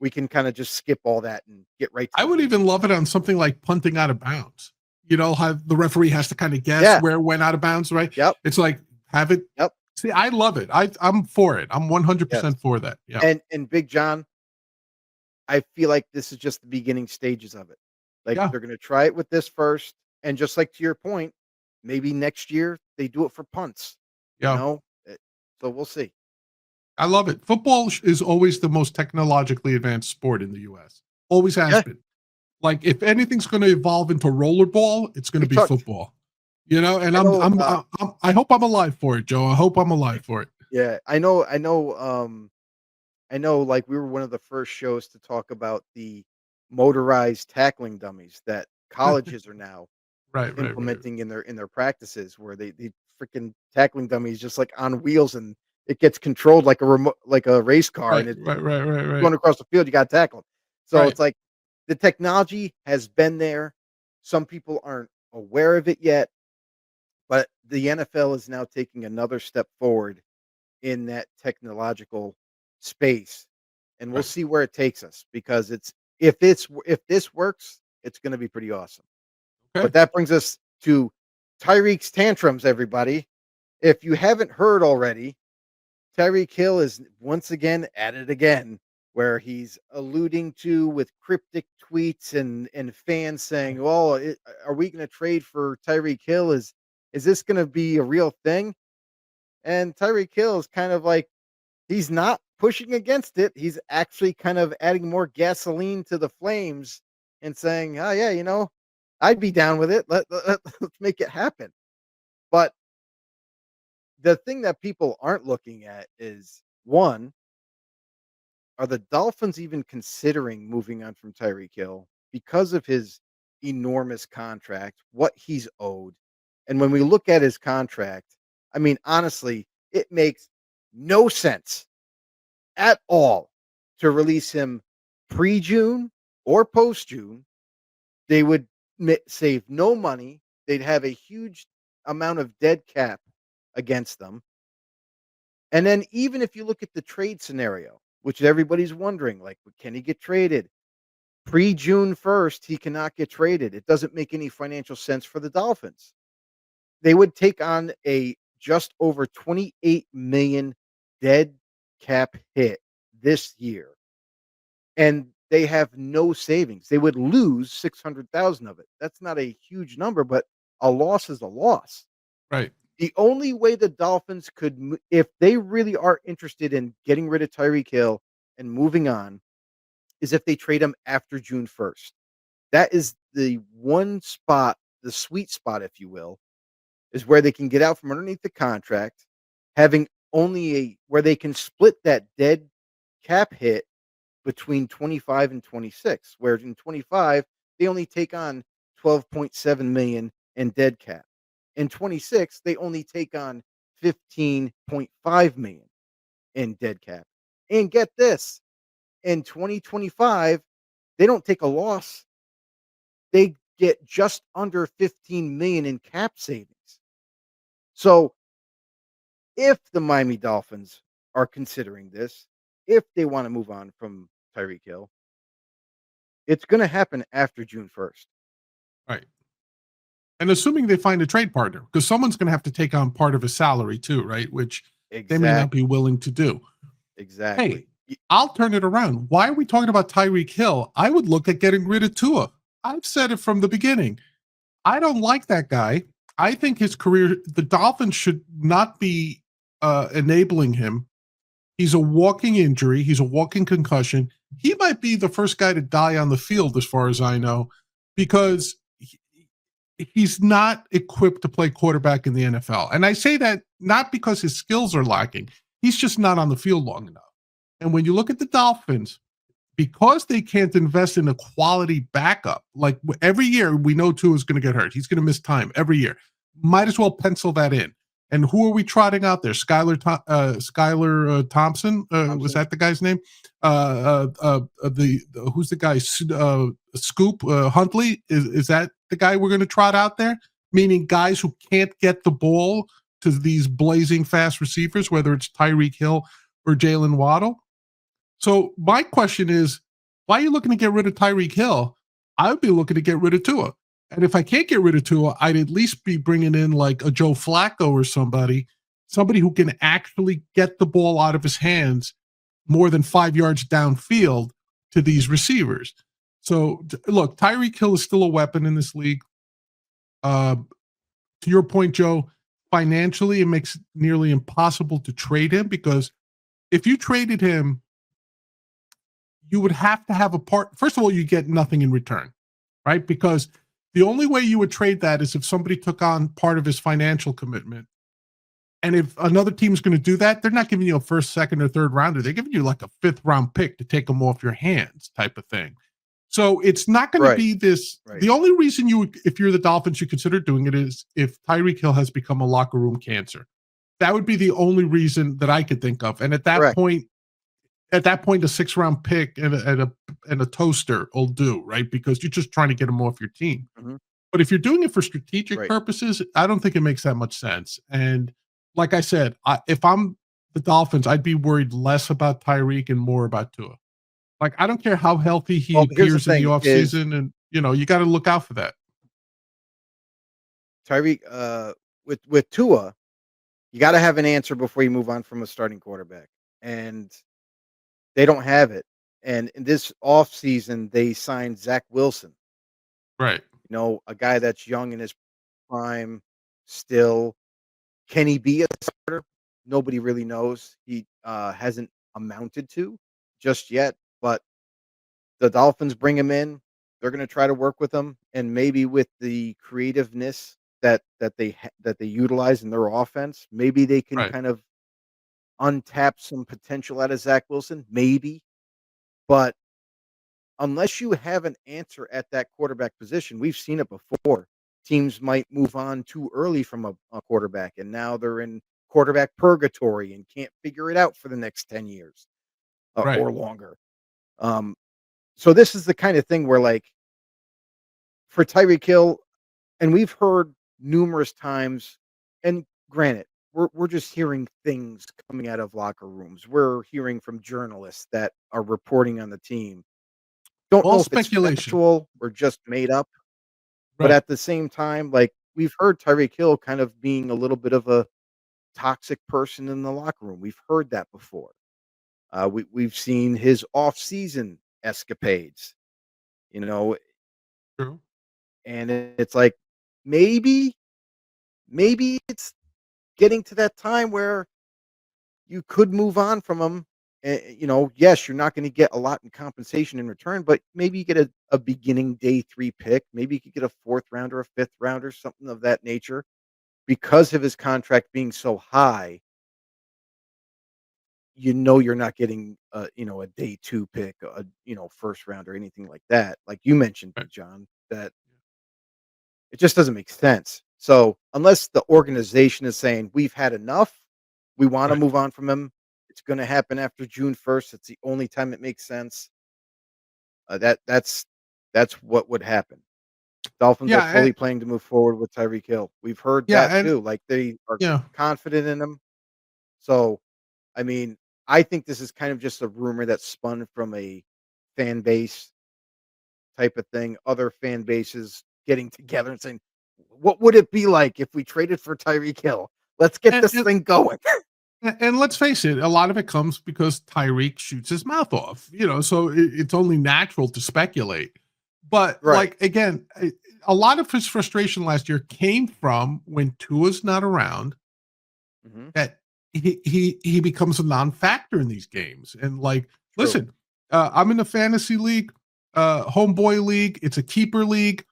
We can kinda just skip all that and get right to I the would game. even love it on something like punting out of bounds. You know, how the referee has to kind of guess Yeah. where it went out of bounds, right? Yep. It's like, have it. Yep. See, I love it. I'm for it. I'm Yes. 100% for that. Yeah. And Big John, I feel like this is just the beginning stages of it. Like, Yeah. they're gonna try it with this first, and just like to your point, maybe next year they do it for punts, you Yeah. know? So we'll see. I love it. Football is always the most technologically advanced sport in the US. Always has Yeah, been. Like, if anything's going to evolve into rollerball, it's going to we be talked football. You know, and I know, I hope I'm alive for it, Joe. I hope I'm alive for it. yeah, I know, like, we were one of the first shows to talk about the motorized tackling dummies that colleges are now Right, right, right. implementing in their practices where they freaking tackling dummies just, like, on wheels, and it gets controlled like a remote like a race car, and Right, it's right, right, right, right. going across the field, you gotta tackle 'em. So Right. it's like the technology has been there. Some people aren't aware of it yet, but the NFL is now taking another step forward in that technological space, and we'll Right. see where it takes us because if this works, it's gonna be pretty awesome. Okay. But that brings us to Tyreek's tantrums, everybody. If you haven't heard already, Tyreek Hill is once again at it again, where he's alluding to with cryptic tweets and fans saying, "Well, are we going to trade for Tyreek Hill? Is this going to be a real thing?" And Tyreek Hill is kind of like he's not pushing against it. He's actually kind of adding more gasoline to the flames and saying, "Oh yeah, I'd be down with it. Let's make it happen." But the thing that people aren't looking at is one, are the Dolphins even considering moving on from Tyreek Hill because of his enormous contract, what he's owed? And when we look at his contract, I mean, honestly, it makes no sense at all to release him pre-June or post-June. They would save no money. They'd have a huge amount of dead cap against them. And then even if you look at the trade scenario, which everybody's wondering, like, can he get traded? Pre-June 1st, he cannot get traded. It doesn't make any financial sense for the Dolphins. They would take on a just over 28 million dead cap hit this year, and they have no savings. They would lose 600,000 of it. That's not a huge number, but a loss is a loss. Right. The only way the Dolphins could if they really are interested in getting rid of Tyreek Hill and moving on, is if they trade him after June 1st. That is the one spot, the sweet spot, if you will, is where they can get out from underneath the contract, having only where they can split that dead cap hit between 25 and 26, where in 25, they only take on 12.7 million in dead cap. In 26, they only take on 15.5 million in dead cap. And get this, in 2025, they don't take a loss. They get just under 15 million in cap savings. So, if the Miami Dolphins are considering this, if they want to move on from Tyreek Hill, it's going to happen after June 1st. Right. And assuming they find a trade partner, because someone's going to have to take on part of his salary too, right? Which they may not be Exactly. willing to do. Hey, Exactly. I'll turn it around. Why are we talking about Tyreek Hill? I would look at getting rid of Tua. I've said it from the beginning. I don't like that guy. I think his career, the Dolphins should not be enabling him. He's a walking injury. He's a walking concussion. He might be the first guy to die on the field, as far as I know, because he's not equipped to play quarterback in the NFL. And I say that not because his skills are lacking. He's just not on the field long enough. And when you look at the Dolphins, because they can't invest in a quality backup, like every year we know Tua is going to get hurt. He's going to miss time every year. Might as well pencil that in. And who are we trotting out there? Skylar Thompson? Was that the guy's name? Who's the guy? Scoop Huntley? Is that the guy we're going to trot out there? Meaning guys who can't get the ball to these blazing fast receivers, whether it's Tyreek Hill or Jalen Waddle. So my question is, why are you looking to get rid of Tyreek Hill? I would be looking to get rid of Tua. And if I can't get rid of Tua, I'd at least be bringing in like a Joe Flacco or somebody who can actually get the ball out of his hands more than 5 yards downfield to these receivers. So look, Tyreek Hill is still a weapon in this league. To your point, Joe, financially, it makes it nearly impossible to trade him, because if you traded him, you would have to have a part. First of all, you get nothing in return, right? Because the only way you would trade that is if somebody took on part of his financial commitment. And if another team's going to do that, they're not giving you a first, second, or third rounder. They're giving you like a 5th round pick to take them off your hands type of thing. So it's not going to be this. Right. The only reason you would, if you're the Dolphins, you consider doing it is if Tyreek Hill has become a locker room cancer. That would be the only reason that I could think of. And at that point, a 6th round pick and a toaster will do, right? Because you're just trying to get him off your team. Mm-hmm. But if you're doing it for strategic purposes, I don't think it makes that much sense. And like I said, if I'm the Dolphins, I'd be worried less about Tyreek and more about Tua. Like, I don't care how healthy he appears in the offseason, and you got to look out for that. Tyreek, with Tua, you got to have an answer before you move on from a starting quarterback, and they don't have it. And in this offseason, they signed Zach Wilson. Right. A guy that's young in his prime still. Can he be a starter? Nobody really knows. He hasn't amounted to just yet, but the Dolphins bring him in. They're going to try to work with him, and maybe with the creativeness that they utilize in their offense, maybe they can kind of untap some potential out of Zach Wilson, maybe. But unless you have an answer at that quarterback position, we've seen it before. Teams might move on too early from a quarterback, and now they're in quarterback purgatory and can't figure it out for the next 10 years or longer. So this is the kind of thing where, like, for Tyreek Hill, and we've heard numerous times, and granted, we're just hearing things coming out of locker rooms. We're hearing from journalists that are reporting on the team. Don't know if it's factual or just made up. But at the same time, like, we've heard Tyreek Hill kind of being a little bit of a toxic person in the locker room. We've heard that before. We've seen his off-season escapades, True. And it's like, maybe it's getting to that time where you could move on from him. Yes, you're not going to get a lot in compensation in return, but maybe you get a beginning day 3 pick. Maybe you could get a 4th rounder, a 5th rounder, something of that nature. Because of his contract being so high, you're not getting a day 2 pick, a 1st round or anything like that. Like you mentioned, John, that it just doesn't make sense. So unless the organization is saying we've had enough, we want to move on from him, it's going to happen after June 1st. It's the only time it makes sense. That's what would happen. Dolphins are fully planning to move forward with Tyreek Hill. We've heard that too. Like, they are confident in him. So, I mean, I think this is kind of just a rumor that spun from a fan base type of thing. Other fan bases getting together and saying, "What would it be like if we traded for Tyreek Hill? Let's get this thing going." And let's face it, a lot of it comes because Tyreek shoots his mouth off, so it's only natural to speculate. But Right. again, a lot of his frustration last year came from when Tua's not around, Mhm. that he becomes a non-factor in these games. And True. listen, I'm in a fantasy league, homeboy league. It's a keeper league,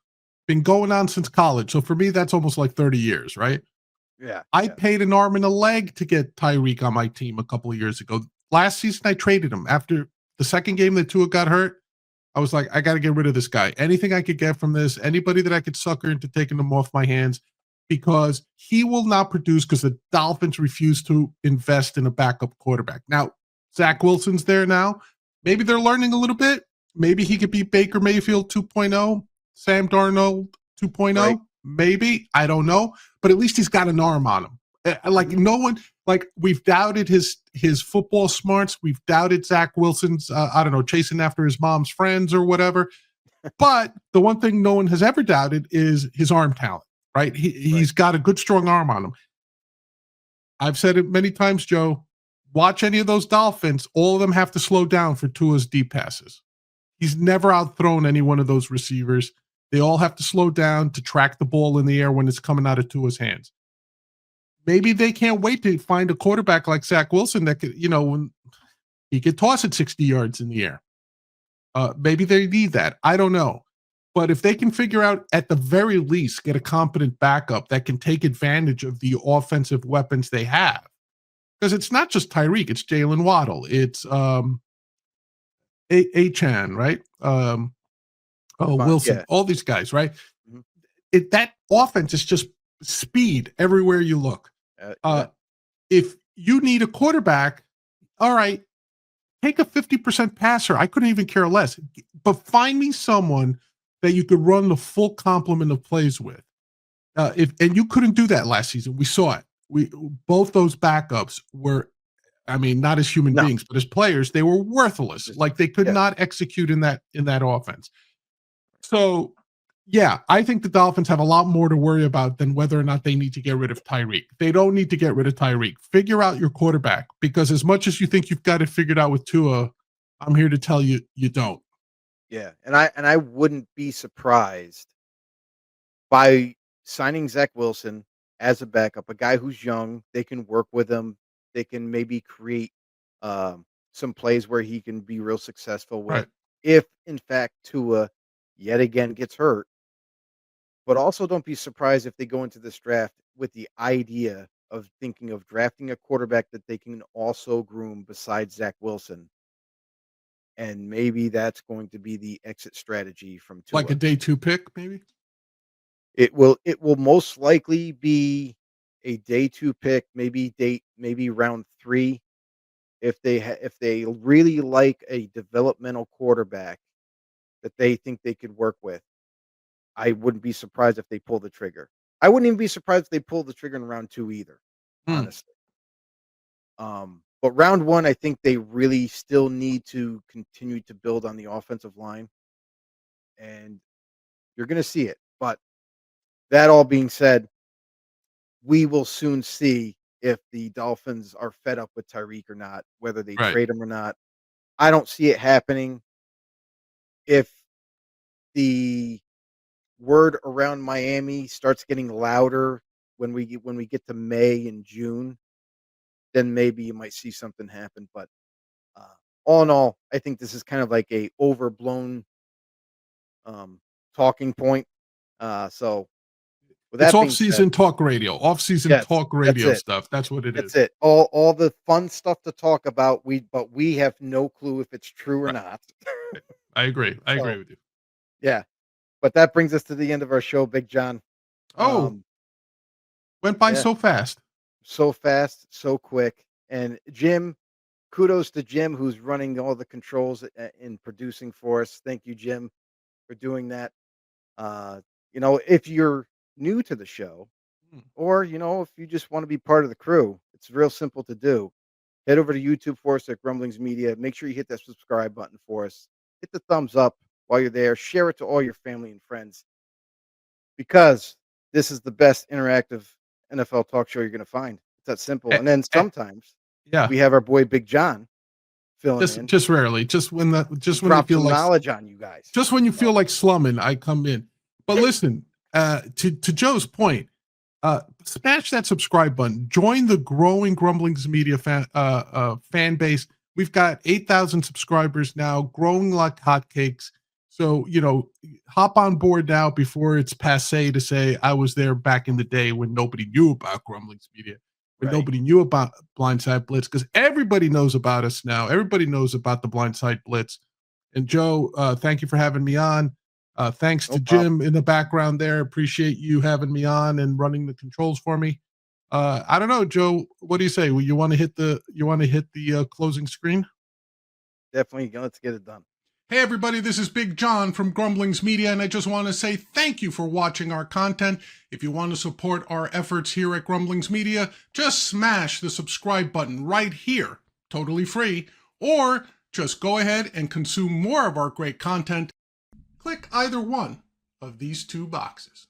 been going on since college. So for me, that's almost like 30 years, right? Yeah. I Yeah. paid an arm and a leg to get Tyreek on my team a couple of years ago. Last season, I traded him after the second game that Tua got hurt. I was like, I got to get rid of this guy. Anything I could get from this, anybody that I could sucker into taking him off my hands, because he will not produce because the Dolphins refuse to invest in a backup quarterback. Now, Zach Wilson's there now. Maybe they're learning a little bit. Maybe he could be Baker Mayfield 2.0, Sam Darnold Right. 2.0. Maybe. I don't know. But at least he's got an arm on him. Mhm. No one, we've doubted his football smarts. We've doubted Zach Wilson's, I don't know, chasing after his mom's friends or whatever. But the one thing no one has ever doubted is his arm talent, right? Right. He's got a good, strong arm on him. I've said it many times, Joe. Watch any of those Dolphins. All of them have to slow down for Tua's deep passes. He's never outthrown any one of those receivers. They all have to slow down to track the ball in the air when it's coming out of Tua's hands. Maybe they can't wait to find a quarterback like Zach Wilson that could, when he could toss it 60 yards in the air. Maybe they need that. I don't know. But if they can figure out, at the very least, get a competent backup that can take advantage of the offensive weapons they have, because it's not just Tyreek, it's Jalen Waddle, it's Achan, right? Wilson, Yeah. all these guys, right? Mhm. That offense is just speed everywhere you look. Yeah. If you need a quarterback, all right, take a 50% passer. I couldn't even care less. But find me someone that you could run the full complement of plays with. And you couldn't do that last season. We saw it. Both those backups were, not as human No. beings, but as players, they were worthless. Just They could yeah. not execute in that offense. So, yeah, I think the Dolphins have a lot more to worry about than whether or not they need to get rid of Tyreek. They don't need to get rid of Tyreek. Figure out your quarterback, because as much as you think you've got it figured out with Tua, I'm here to tell you you don't. Yeah. And I wouldn't be surprised by signing Zach Wilson as a backup, a guy who's young. They can work with him. They can maybe create some plays where he can be real successful with. Right. If in fact Tua yet again gets hurt, but also don't be surprised if they go into this draft with the idea of thinking of drafting a quarterback that they can also groom besides Zach Wilson. And maybe that's going to be the exit strategy from Like a Tua. day 2 pick, maybe? It will most likely be a day 2 pick, maybe round 3 if they really like a developmental quarterback that they think they could work with. I wouldn't be surprised if they pull the trigger. I wouldn't even be surprised if they pull the trigger in round 2 either, Hmm. honestly. But round 1, I think they really still need to continue to build on the offensive line, and you're gonna see it. But that all being said, we will soon see if the Dolphins are fed up with Tyreek or not, whether they Right. trade him or not. I don't see it happening. If the word around Miami starts getting louder when we get to May and June, then maybe you might see something happen. But uh, all in all, I think this is kind of like a overblown um, talking point. So with It's that being said, off-season talk radio. Off-season yes, talk that's radio it. stuff. That's what it That's is. it. All the fun stuff to talk about, we have no clue if it's true or Right. not. I agree. I agree So, with you. yeah, but that brings us to the end of our show, Big John. Oh, Um, went by yeah, so fast. so fast, so quick. And Jim, kudos to Jim who's running all the controls in producing for us. Thank you, Jim, for doing that. Uh, if you're new to the show, Hmm. or if you just want to be part of the crew, it's real simple to do. Head over to YouTube for us at Grumblings Media. Make sure you hit that subscribe button for us. Hit the thumbs up while you're there. Share it to all your family and friends because this is the best interactive NFL talk show you're going to find. It's that simple. Eh, And then eh, sometimes Yeah. We have our boy Big John filling in. Just rarely. Just when they Drop feel some like knowledge on you guys. just when you feel like slumming, I come in. But listen, to Joe's point, smash that subscribe button. Join the growing Grumblings Media fan base. We've got 8,000 subscribers now, growing like hotcakes. So, hop on board now before it's passe to say I was there back in the day when nobody knew about Grumblings Media, when nobody knew about Blindside Blitz, because everybody knows about us now. Everybody knows about the Blindside Blitz. And Joe, thank you for having me on. Thanks to Jim in the background there. Appreciate you having me on and running the controls for me. I don't know, Joe. What do you say? Well, you want to hit the closing screen? Definitely. Let's get it done. Hey, everybody. This is Big John from Grumblings Media, and I just want to say thank you for watching our content. If you want to support our efforts here at Grumblings Media, just smash the subscribe button right here, totally free, or just go ahead and consume more of our great content. Click either one of these two boxes.